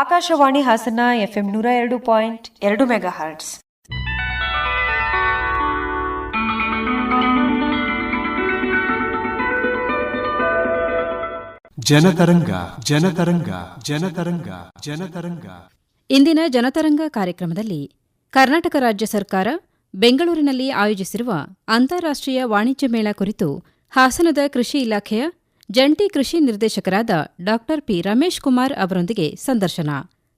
Akashvani Hassan FM 102.2 megahertz. Janatharanga Janatharanga Janatharanga Janatharanga. ಇಂದಿನ ಜನತರಂಗ ಕಾರ್ಯಕ್ರಮದಲ್ಲಿ ಕರ್ನಾಟಕ ರಾಜ್ಯ ಸರ್ಕಾರ ಬೆಂಗಳೂರಿನಲ್ಲಿ ಆಯೋಜಿಸಿರುವ ಅಂತಾರಾಷ್ಟ್ರೀಯ ವಾಣಿಜ್ಯ ಮೇಳ ಕುರಿತು ಹಾಸನದ ಕೃಷಿ ಇಲಾಖೆಯ ಜಂಟಿ ಕೃಷಿ ನಿರ್ದೇಶಕರಾದ ಡಾ ಪಿ ರಮೇಶ್ ಕುಮಾರ್ ಅವರೊಂದಿಗೆ ಸಂದರ್ಶನ.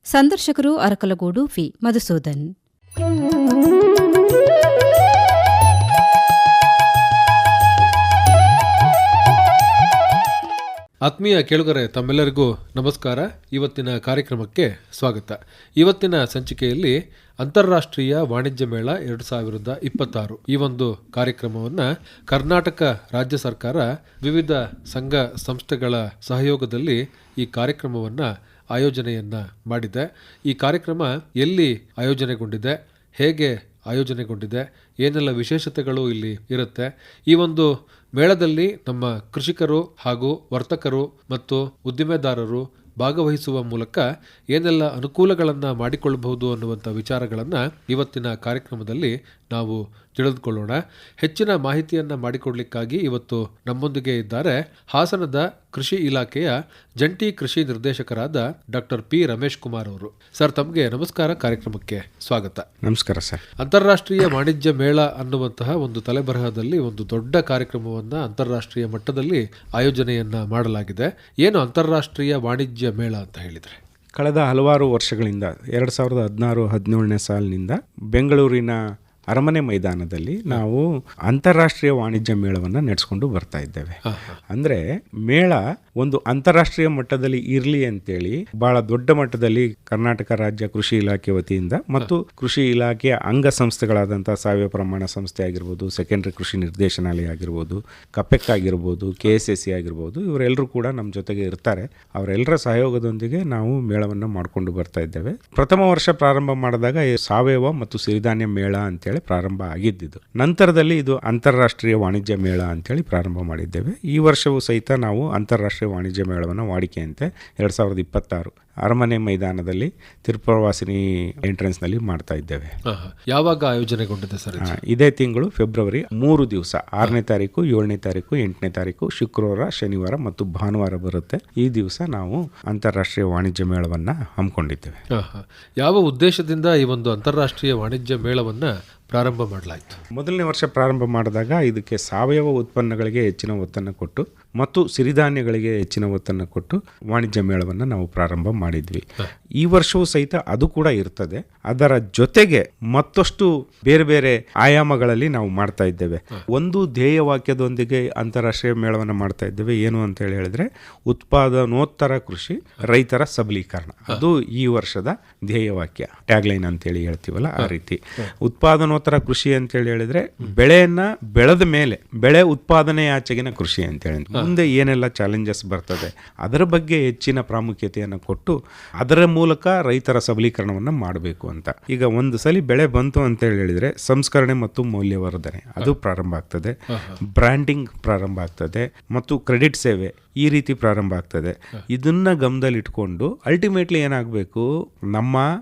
ಸಂದರ್ಶಕರು ಅರಕಲಗೂಡು ವಿ ಮಧುಸೂದನ್. ಆತ್ಮೀಯ ಕೇಳುಗರೆ, ತಮ್ಮೆಲ್ಲರಿಗೂ ನಮಸ್ಕಾರ. ಇವತ್ತಿನ ಕಾರ್ಯಕ್ರಮಕ್ಕೆ ಸ್ವಾಗತ. ಇವತ್ತಿನ ಸಂಚಿಕೆಯಲ್ಲಿ ಅಂತಾರಾಷ್ಟ್ರೀಯ ವಾಣಿಜ್ಯ ಮೇಳ 2026 ಈ ಒಂದು ಕಾರ್ಯಕ್ರಮವನ್ನು ಕರ್ನಾಟಕ ರಾಜ್ಯ ಸರ್ಕಾರ ವಿವಿಧ ಸಂಘ ಸಂಸ್ಥೆಗಳ ಸಹಯೋಗದಲ್ಲಿ ಈ ಕಾರ್ಯಕ್ರಮವನ್ನು ಆಯೋಜನೆಯನ್ನು ಮಾಡಿದೆ. ಈ ಕಾರ್ಯಕ್ರಮ ಎಲ್ಲಿ ಆಯೋಜನೆಗೊಂಡಿದೆ, ಹೇಗೆ ಆಯೋಜನೆಗೊಂಡಿದೆ, ಏನೆಲ್ಲ ವಿಶೇಷತೆಗಳು ಇಲ್ಲಿ ಇರುತ್ತೆ, ಈ ಒಂದು ಮೇಳದಲ್ಲಿ ನಮ್ಮ ಕೃಷಿಕರು ಹಾಗೂ ವರ್ತಕರು ಮತ್ತು ಉದ್ದಿಮೆದಾರರು ಭಾಗವಹಿಸುವ ಮೂಲಕ ಏನೆಲ್ಲ ಅನುಕೂಲಗಳನ್ನು ಮಾಡಿಕೊಳ್ಳಬಹುದು ಅನ್ನುವಂಥ ವಿಚಾರಗಳನ್ನು ಇವತ್ತಿನ ಕಾರ್ಯಕ್ರಮದಲ್ಲಿ ನಾವು ತಿಳಿದುಕೊಳ್ಳೋಣ. ಹೆಚ್ಚಿನ ಮಾಹಿತಿಯನ್ನು ಮಾಡಿಕೊಡ್ಲಿಕ್ಕಾಗಿ ಇವತ್ತು ನಮ್ಮೊಂದಿಗೆ ಇದ್ದಾರೆ ಹಾಸನದ ಕೃಷಿ ಇಲಾಖೆಯ ಜಂಟಿ ಕೃಷಿ ನಿರ್ದೇಶಕರಾದ ಡಾ ಪಿ ರಮೇಶ್ ಕುಮಾರ್ ಅವರು. ಸರ್, ತಮಗೆ ನಮಸ್ಕಾರ, ಕಾರ್ಯಕ್ರಮಕ್ಕೆ ಸ್ವಾಗತ. ನಮಸ್ಕಾರ ಸರ್. ಅಂತಾರಾಷ್ಟ್ರೀಯ ವಾಣಿಜ್ಯ ಮೇಳ ಅನ್ನುವಂತಹ ಒಂದು ತಲೆಬರಹದಲ್ಲಿ ಒಂದು ದೊಡ್ಡ ಕಾರ್ಯಕ್ರಮವನ್ನು ಅಂತಾರಾಷ್ಟ್ರೀಯ ಮಟ್ಟದಲ್ಲಿ ಆಯೋಜನೆಯನ್ನ ಮಾಡಲಾಗಿದೆ. ಏನು ಅಂತಾರಾಷ್ಟ್ರೀಯ ವಾಣಿಜ್ಯ ಮೇಳ ಅಂತ ಹೇಳಿದ್ರೆ? ಕಳೆದ ಹಲವಾರು ವರ್ಷಗಳಿಂದ 2016-17ನೇ ಸಾಲಿನಿಂದ ಬೆಂಗಳೂರಿನ ಅರಮನೆ ಮೈದಾನದಲ್ಲಿ ನಾವು ಅಂತಾರಾಷ್ಟ್ರೀಯ ವಾಣಿಜ್ಯ ಮೇಳವನ್ನು ನಡೆಸ್ಕೊಂಡು ಬರ್ತಾ ಇದ್ದೇವೆ. ಅಂದರೆ ಮೇಳ ಒಂದು ಅಂತಾರಾಷ್ಟ್ರೀಯ ಮಟ್ಟದಲ್ಲಿ ಇರಲಿ ಅಂತೇಳಿ ಬಹಳ ದೊಡ್ಡ ಮಟ್ಟದಲ್ಲಿ ಕರ್ನಾಟಕ ರಾಜ್ಯ ಕೃಷಿ ಇಲಾಖೆ ವತಿಯಿಂದ ಮತ್ತು ಕೃಷಿ ಇಲಾಖೆಯ ಅಂಗ ಸಂಸ್ಥೆಗಳಾದಂಥ ಸಾವಯವ ಪ್ರಮಾಣ ಸಂಸ್ಥೆ ಆಗಿರ್ಬೋದು, ಸೆಕೆಂಡರಿ ಕೃಷಿ ನಿರ್ದೇಶನಾಲಯ ಆಗಿರ್ಬೋದು, ಕಪೆಕ್ ಆಗಿರ್ಬೋದು, KSSE ಆಗಿರ್ಬೋದು, ಇವರೆಲ್ಲರೂ ಕೂಡ ನಮ್ಮ ಜೊತೆಗೆ ಇರ್ತಾರೆ. ಅವರೆಲ್ಲರ ಸಹಯೋಗದೊಂದಿಗೆ ನಾವು ಮೇಳವನ್ನು ಮಾಡಿಕೊಂಡು ಬರ್ತಾ ಇದ್ದೇವೆ. ಪ್ರಥಮ ವರ್ಷ ಪ್ರಾರಂಭ ಮಾಡಿದಾಗ ಸಾವಯವ ಮತ್ತು ಸಿರಿಧಾನ್ಯ ಮೇಳ ಅಂತೇಳಿ ಪ್ರಾರಂಭ ಆಗಿದ್ದು, ನಂತರದಲ್ಲಿ ಇದು ಅಂತಾರಾಷ್ಟ್ರೀಯ ವಾಣಿಜ್ಯ ಮೇಳ ಅಂತೇಳಿ ಪ್ರಾರಂಭ ಮಾಡಿದ್ದೇವೆ. ಈ ವರ್ಷವೂ ಸಹಿತ ನಾವು ಅಂತಾರಾಷ್ಟ್ರೀಯ ವಾಣಿಜ್ಯ ಮೇಳವನ್ನು ವಾಡಿಕೆಯಂತೆ 2026 ಅರಮನೆ ಮೈದಾನದಲ್ಲಿ ತಿರುಪುರವಾಸಿನಿ ಎಂಟ್ರೆನ್ಸ್ ನಲ್ಲಿ ಮಾಡ್ತಾ ಇದ್ದೇವೆ. ಯಾವಾಗ ಆಯೋಜನೆಗೊಂಡಿದೆ ಸರ್? ಇದೇ ತಿಂಗಳು ಫೆಬ್ರವರಿ 3 ದಿವಸ 6ನೇ ತಾರೀಕು, 7ನೇ ತಾರೀಕು, 8ನೇ ತಾರೀಕು, ಶುಕ್ರವಾರ, ಶನಿವಾರ ಮತ್ತು ಭಾನುವಾರ ಬರುತ್ತೆ. ಈ ದಿವಸ ನಾವು ಅಂತಾರಾಷ್ಟ್ರೀಯ ವಾಣಿಜ್ಯ ಮೇಳವನ್ನ ಹಮ್ಮಿಕೊಂಡಿದ್ದೇವೆ. ಯಾವ ಉದ್ದೇಶದಿಂದ ಈ ಒಂದು ಅಂತಾರಾಷ್ಟ್ರೀಯ ವಾಣಿಜ್ಯ ಮೇಳವನ್ನ ಪ್ರಾರಂಭ ಮಾಡಲಾಯಿತು? ಮೊದಲನೇ ವರ್ಷ ಪ್ರಾರಂಭ ಮಾಡಿದಾಗ ಇದಕ್ಕೆ ಸಾವಯವ ಉತ್ಪನ್ನಗಳಿಗೆ ಹೆಚ್ಚಿನ ಒತ್ತನ್ನು ಕೊಟ್ಟು ಮತ್ತು ಸಿರಿಧಾನ್ಯಗಳಿಗೆ ಹೆಚ್ಚಿನ ಒತ್ತನ್ನು ಕೊಟ್ಟು ವಾಣಿಜ್ಯ ಮೇಳವನ್ನು ನಾವು ಪ್ರಾರಂಭ ಮಾಡಿದ್ವಿ. ಈ ವರ್ಷವೂ ಸಹಿತ ಅದು ಕೂಡ ಇರ್ತದೆ. ಅದರ ಜೊತೆಗೆ ಮತ್ತಷ್ಟು ಬೇರೆ ಬೇರೆ ಆಯಾಮಗಳಲ್ಲಿ ನಾವು ಮಾಡ್ತಾ ಇದ್ದೇವೆ. ಒಂದು ಧ್ಯೇಯ ವಾಕ್ಯದೊಂದಿಗೆ ಅಂತಾರಾಷ್ಟ್ರೀಯ ಮೇಳವನ್ನು ಮಾಡ್ತಾ ಇದ್ದೇವೆ. ಏನು ಅಂತ ಹೇಳಿದ್ರೆ ಉತ್ಪಾದನೋತ್ತರ ಕೃಷಿ, ರೈತರ ಸಬಲೀಕರಣ. ಅದು ಈ ವರ್ಷದ ಧ್ಯೇಯ ವಾಕ್ಯ, ಟ್ಯಾಗ್ಲೈನ್ ಅಂತೇಳಿ ಹೇಳ್ತೀವಲ್ಲ, ಆ ರೀತಿ. ಉತ್ಪಾದನೋತ್ತರ ಕೃಷಿ ಅಂತೇಳಿ ಹೇಳಿದ್ರೆ ಬೆಳೆಯನ್ನ ಬೆಳೆದ ಮೇಲೆ ಬೆಳೆ ಉತ್ಪಾದನೆಯಾಚೆಗಿನ ಕೃಷಿ ಅಂತೇಳಿ ಮುಂದೆ ಏನೆಲ್ಲ ಚಾಲೆಂಜಸ್ ಬರ್ತದೆ ಅದರ ಬಗ್ಗೆ ಹೆಚ್ಚಿನ ಪ್ರಾಮುಖ್ಯತೆಯನ್ನು ಕೊಟ್ಟು ಅದರ ಮೂಲಕ ರೈತರ ಸಬಲೀಕರಣವನ್ನು ಮಾಡಬೇಕು ಅಂತ. ಈಗ ಒಂದು ಸಲ ಬೆಳೆ ಬಂತು ಅಂತ ಹೇಳಿದ್ರೆ ಸಂಸ್ಕರಣೆ ಮತ್ತು ಮೌಲ್ಯವರ್ಧನೆ ಅದು ಪ್ರಾರಂಭ ಆಗ್ತದೆ, ಬ್ರ್ಯಾಂಡಿಂಗ್ ಪ್ರಾರಂಭ ಆಗ್ತದೆ ಮತ್ತು ಕ್ರೆಡಿಟ್ ಸೇವೆ ಈ ರೀತಿ ಪ್ರಾರಂಭ ಆಗ್ತದೆ. ಇದನ್ನ ಗಮನದಲ್ಲಿಟ್ಕೊಂಡು ಅಲ್ಟಿಮೇಟ್ಲಿ ಏನಾಗಬೇಕು, ನಮ್ಮ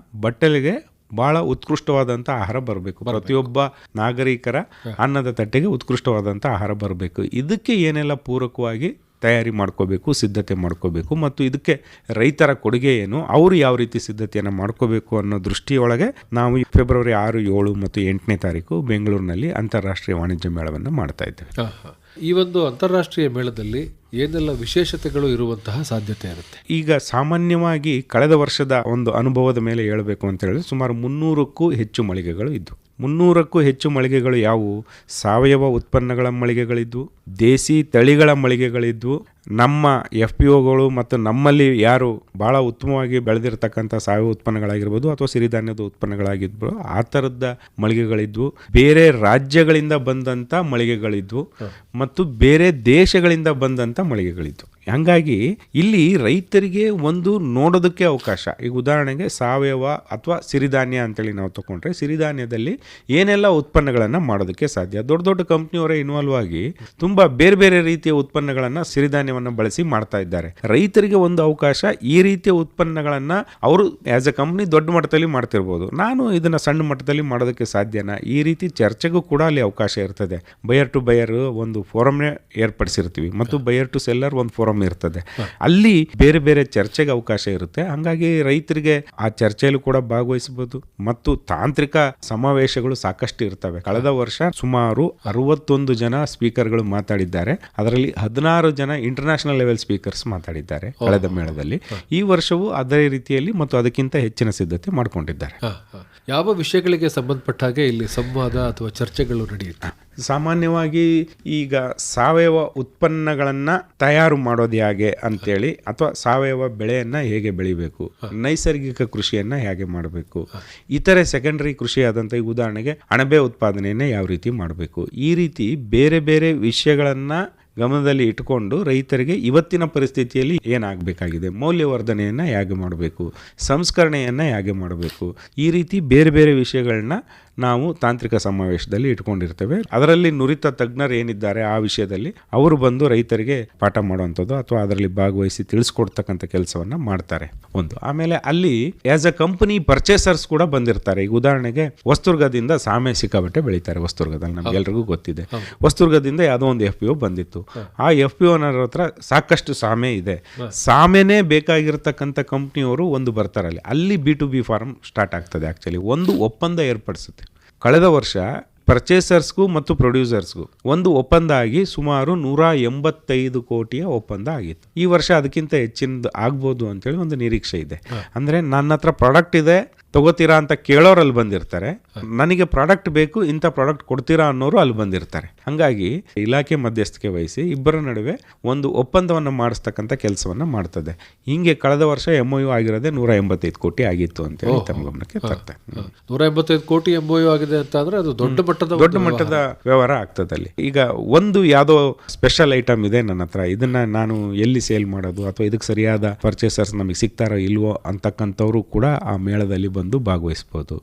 ಬಟ್ಟಲಿಗೆ ಬಹಳ ಉತ್ಕೃಷ್ಟವಾದಂಥ ಆಹಾರ ಬರಬೇಕು. ಪ್ರತಿಯೊಬ್ಬ ನಾಗರಿಕರ ಅನ್ನದ ತಟ್ಟೆಗೆ ಉತ್ಕೃಷ್ಟವಾದಂಥ ಆಹಾರ ಬರಬೇಕು. ಇದಕ್ಕೆ ಏನೆಲ್ಲ ಪೂರಕವಾಗಿ ತಯಾರಿ ಮಾಡ್ಕೋಬೇಕು, ಸಿದ್ಧತೆ ಮಾಡ್ಕೋಬೇಕು ಮತ್ತು ಇದಕ್ಕೆ ರೈತರ ಕೊಡುಗೆ ಏನು, ಅವರು ಯಾವ ರೀತಿ ಸಿದ್ಧತೆಯನ್ನು ಮಾಡ್ಕೋಬೇಕು ಅನ್ನೋ ದೃಷ್ಟಿಯೊಳಗೆ ನಾವು ಫೆಬ್ರವರಿ 6, 7 ಮತ್ತು 8ನೇ ತಾರೀಕು ಬೆಂಗಳೂರಿನಲ್ಲಿ ಅಂತಾರಾಷ್ಟ್ರೀಯ ವಾಣಿಜ್ಯ ಮೇಳವನ್ನು ಮಾಡ್ತಾ ಇದ್ದೇವೆ. ಈ ಒಂದು ಅಂತಾರಾಷ್ಟ್ರೀಯ ಮೇಳದಲ್ಲಿ ಏನೆಲ್ಲ ವಿಶೇಷತೆಗಳು ಇರುವಂತಹ ಸಾಧ್ಯತೆ ಇರುತ್ತೆ? ಈಗ ಸಾಮಾನ್ಯವಾಗಿ ಕಳೆದ ವರ್ಷದ ಒಂದು ಅನುಭವದ ಮೇಲೆ ಹೇಳಬೇಕು ಅಂತ ಹೇಳಿದ್ರೆ ಸುಮಾರು 300ಕ್ಕೂ ಹೆಚ್ಚು ಮಳಿಗೆಗಳು ಇದ್ವು. 300ಕ್ಕೂ ಹೆಚ್ಚು ಮಳಿಗೆಗಳು ಯಾವುವು? ಸಾವಯವ ಉತ್ಪನ್ನಗಳ ಮಳಿಗೆಗಳಿದ್ವು, ದೇಸಿ ತಳಿಗಳ ಮಳಿಗೆಗಳಿದ್ವು, ನಮ್ಮ FPOಗಳು ಮತ್ತು ನಮ್ಮಲ್ಲಿ ಯಾರು ಬಹಳ ಉತ್ತಮವಾಗಿ ಬೆಳೆದಿರ್ತಕ್ಕಂಥ ಸಾವಯವ ಉತ್ಪನ್ನಗಳಾಗಿರ್ಬೋದು ಅಥವಾ ಸಿರಿಧಾನ್ಯದ ಉತ್ಪನ್ನಗಳಾಗಿರ್ಬೋದು ಆ ಥರದ ಮಳಿಗೆಗಳಿದ್ವು, ಬೇರೆ ರಾಜ್ಯಗಳಿಂದ ಬಂದಂಥ ಮಳಿಗೆಗಳಿದ್ವು ಮತ್ತು ಬೇರೆ ದೇಶಗಳಿಂದ ಬಂದಂಥ ಮಳಿಗೆಗಳಿದ್ವು. ಹಂಗಾಗಿ ಇಲ್ಲಿ ರೈತರಿಗೆ ಒಂದು ನೋಡೋದಕ್ಕೆ ಅವಕಾಶ. ಈಗ ಉದಾಹರಣೆಗೆ ಸಾವಯವ ಅಥವಾ ಸಿರಿಧಾನ್ಯ ಅಂತೇಳಿ ನಾವು ತಗೊಂಡ್ರೆ ಸಿರಿಧಾನ್ಯದಲ್ಲಿ ಏನೆಲ್ಲ ಉತ್ಪನ್ನಗಳನ್ನು ಮಾಡೋದಕ್ಕೆ ಸಾಧ್ಯ. ದೊಡ್ಡ ದೊಡ್ಡ ಕಂಪ್ನಿಯವರೇ ಇನ್ವಾಲ್ವ್ ಆಗಿ ತುಂಬ ಬೇರೆ ಬೇರೆ ರೀತಿಯ ಉತ್ಪನ್ನಗಳನ್ನು ಸಿರಿಧಾನ್ಯ ಸಿರಿಧಾನ್ಯವನ್ನು ಬಳಸಿ ಮಾಡ್ತಾ ಇದ್ದಾರೆ. ರೈತರಿಗೆ ಒಂದು ಅವಕಾಶ, ಈ ರೀತಿಯ ಉತ್ಪನ್ನಗಳನ್ನು ಅವರು ಆಸ್ ಎ ಕಂಪ್ನಿ ದೊಡ್ಡ ಮಟ್ಟದಲ್ಲಿ ಮಾಡ್ತಿರ್ಬೋದು, ನಾನು ಇದನ್ನು ಸಣ್ಣ ಮಟ್ಟದಲ್ಲಿ ಮಾಡೋದಕ್ಕೆ ಸಾಧ್ಯನಾ, ಈ ರೀತಿ ಚರ್ಚೆಗೂ ಕೂಡ ಅಲ್ಲಿ ಅವಕಾಶ ಇರ್ತದೆ. ಬಯರ್ ಟು ಬಯರ್ ಒಂದು ಫೋರಮ್ನೇ ಏರ್ಪಡಿಸಿರ್ತೀವಿ ಮತ್ತು ಬಯರ್ ಟು ಸೆಲ್ಲರ್ ಒಂದು ಫೋರಮ್ ಇರ್ತದೆ. ಅಲ್ಲಿ ಬೇರೆ ಬೇರೆ ಚರ್ಚೆಗೆ ಅವಕಾಶ ಇರುತ್ತೆ. ಹಂಗಾಗಿ ರೈತರಿಗೆ ಆ ಚರ್ಚೆಯಲ್ಲೂ ಕೂಡ ಭಾಗವಹಿಸಬಹುದು ಮತ್ತು ತಾಂತ್ರಿಕ ಸಮಾವೇಶಗಳು ಸಾಕಷ್ಟು ಇರ್ತವೆ. ಕಳೆದ ವರ್ಷ ಸುಮಾರು 61 ಜನ ಸ್ಪೀಕರ್ಗಳು ಮಾತಾಡಿದ್ದಾರೆ. ಅದರಲ್ಲಿ 16 ಜನ ಇಂಟರ್ನ್ಯಾಷನಲ್ ಲೆವೆಲ್ ಸ್ಪೀಕರ್ಸ್ ಮಾತಾಡಿದ್ದಾರೆ ಕಳೆದ ಮೇಳದಲ್ಲಿ. ಈ ವರ್ಷವೂ ಅದೇ ರೀತಿಯಲ್ಲಿ ಮತ್ತು ಅದಕ್ಕಿಂತ ಹೆಚ್ಚಿನ ಸಿದ್ಧತೆ ಮಾಡಿಕೊಂಡಿದ್ದಾರೆ. ಯಾವ ವಿಷಯಗಳಿಗೆ ಸಂಬಂಧಪಟ್ಟ ಹಾಗೆ ಇಲ್ಲಿ ಸಂವಾದ ಅಥವಾ ಚರ್ಚೆಗಳು ನಡೆಯುತ್ತೆ? ಸಾಮಾನ್ಯವಾಗಿ ಈಗ ಸಾವಯವ ಉತ್ಪನ್ನಗಳನ್ನು ತಯಾರು ಮಾಡೋದು ಹೇಗೆ ಅಂತೇಳಿ, ಅಥವಾ ಸಾವಯವ ಬೆಳೆಯನ್ನು ಹೇಗೆ ಬೆಳಿಬೇಕು, ನೈಸರ್ಗಿಕ ಕೃಷಿಯನ್ನು ಹೇಗೆ ಮಾಡಬೇಕು, ಇತರೆ ಸೆಕೆಂಡರಿ ಕೃಷಿ ಆದಂಥ ಈ ಉದಾಹರಣೆಗೆ ಅಣಬೆ ಉತ್ಪಾದನೆಯನ್ನು ಯಾವ ರೀತಿ ಮಾಡಬೇಕು, ಈ ರೀತಿ ಬೇರೆ ಬೇರೆ ವಿಷಯಗಳನ್ನು ಗಮನದಲ್ಲಿ ಇಟ್ಟುಕೊಂಡು ರೈತರಿಗೆ ಇವತ್ತಿನ ಪರಿಸ್ಥಿತಿಯಲ್ಲಿ ಏನಾಗಬೇಕಾಗಿದೆ, ಮೌಲ್ಯವರ್ಧನೆಯನ್ನು ಹೇಗೆ ಮಾಡಬೇಕು, ಸಂಸ್ಕರಣೆಯನ್ನು ಹೇಗೆ ಮಾಡಬೇಕು, ಈ ರೀತಿ ಬೇರೆ ಬೇರೆ ವಿಷಯಗಳನ್ನ ನಾವು ತಾಂತ್ರಿಕ ಸಮಾವೇಶದಲ್ಲಿ ಇಟ್ಕೊಂಡಿರ್ತೇವೆ. ಅದರಲ್ಲಿ ನುರಿತ ತಜ್ಞರು ಏನಿದ್ದಾರೆ ಆ ವಿಷಯದಲ್ಲಿ ಅವರು ಬಂದು ರೈತರಿಗೆ ಪಾಠ ಮಾಡುವಂಥದ್ದು ಅಥವಾ ಅದರಲ್ಲಿ ಭಾಗವಹಿಸಿ ತಿಳಿಸ್ಕೊಡ್ತಕ್ಕಂಥ ಕೆಲಸವನ್ನು ಮಾಡ್ತಾರೆ ಒಂದು. ಆಮೇಲೆ ಅಲ್ಲಿ ಆಸ್ ಎ ಕಂಪನಿ ಪರ್ಚೇಸರ್ಸ್ ಕೂಡ ಬಂದಿರ್ತಾರೆ. ಈಗ ಉದಾಹರಣೆಗೆ ಹೊಸದುರ್ಗದಿಂದ ಸಾಮೆ ಸಿಕ್ಕಾಬಟ್ಟೆ ಬೆಳೀತಾರೆ. ಹೊಸದುರ್ಗದಲ್ಲಿ ನಮ್ಗೆಲ್ರಿಗೂ ಗೊತ್ತಿದೆ. ಹೊಸದುರ್ಗದಿಂದ ಯಾವುದೋ ಒಂದು FPO ಬಂದಿತ್ತು. ಆ FPO ಹತ್ರ ಸಾಕಷ್ಟು ಸಾಮೆ ಇದೆ. ಸಾಮೆನೇ ಬೇಕಾಗಿರ್ತಕ್ಕಂಥ ಕಂಪ್ನಿಯವರು ಒಂದು ಬರ್ತಾರೆ. ಅಲ್ಲಿ B2B ಫಾರ್ಮ್ ಸ್ಟಾರ್ಟ್ ಆಗ್ತದೆ. ಆಕ್ಚುಲಿ ಒಂದು ಒಪ್ಪಂದ ಏರ್ಪಡಿಸುತ್ತೆ. ಕಳೆದ ವರ್ಷ ಪರ್ಚೇಸರ್ಸ್ಗೂ ಮತ್ತು ಪ್ರೊಡ್ಯೂಸರ್ಸ್ಗೂ ಒಂದು ಒಪ್ಪಂದ ಆಗಿ ಸುಮಾರು 185 ಕೋಟಿಯ ಒಪ್ಪಂದ ಆಗಿತ್ತು. ಈ ವರ್ಷ ಅದಕ್ಕಿಂತ ಹೆಚ್ಚಿನದು ಆಗ್ಬೋದು ಅಂತೇಳಿ ಒಂದು ನಿರೀಕ್ಷೆ ಇದೆ. ಅಂದರೆ ನನ್ನ ಹತ್ರ ಪ್ರಾಡಕ್ಟ್ ಇದೆ, ತಗೋತೀರಾ ಅಂತ ಕೇಳೋರಲ್ಲಿ ಬಂದಿರ್ತಾರೆ, ನನಗೆ ಪ್ರಾಡಕ್ಟ್ ಬೇಕು, ಇಂಥ ಪ್ರಾಡಕ್ಟ್ ಕೊಡ್ತೀರಾ ಅನ್ನೋರು ಅಲ್ಲಿ ಬಂದಿರ್ತಾರೆ. ಹಾಗಾಗಿ ಇಲಾಖೆ ಮಧ್ಯಸ್ಥಿಕೆ ವಹಿಸಿ ಇಬ್ಬರ ನಡುವೆ ಒಂದು ಒಪ್ಪಂದವನ್ನು ಮಾಡಿಸ್ತಕ್ಕಂಥ ಕೆಲಸವನ್ನು ಮಾಡ್ತದೆ. ಹಿಂಗೆ ಕಳೆದ ವರ್ಷ MOU ಆಗಿರೋದೇ 185 ಕೋಟಿ ಆಗಿತ್ತು ಅಂತೇಳಿ ತಮ್ಮ ಗಮನಕ್ಕೆ ತರ್ತಾರೆ. 185 ಕೋಟಿ MOU ಆಗಿದೆ ಅಂತ ಅಂದ್ರೆ ಅದು ದೊಡ್ಡ ಮಟ್ಟದ ವ್ಯವಹಾರ ಆಗ್ತದೆ ಅಲ್ಲಿ. ಈಗ ಒಂದು ಯಾವುದೋ ಸ್ಪೆಷಲ್ ಐಟಮ್ ಇದೆ ನನ್ನ ಹತ್ರ, ಇದನ್ನ ನಾನು ಎಲ್ಲಿ ಸೇಲ್ ಮಾಡೋದು ಅಥವಾ ಇದಕ್ಕೆ ಸರಿಯಾದ ಪರ್ಚೇಸರ್ಸ್ ನಮಗೆ ಸಿಗ್ತಾರೋ ಇಲ್ವೋ ಅಂತಕ್ಕಂಥವ್ರು ಕೂಡ ಆ ಮೇಳದಲ್ಲಿ ಬಂದು ಭಾಗವಹಿಸಬಹುದು.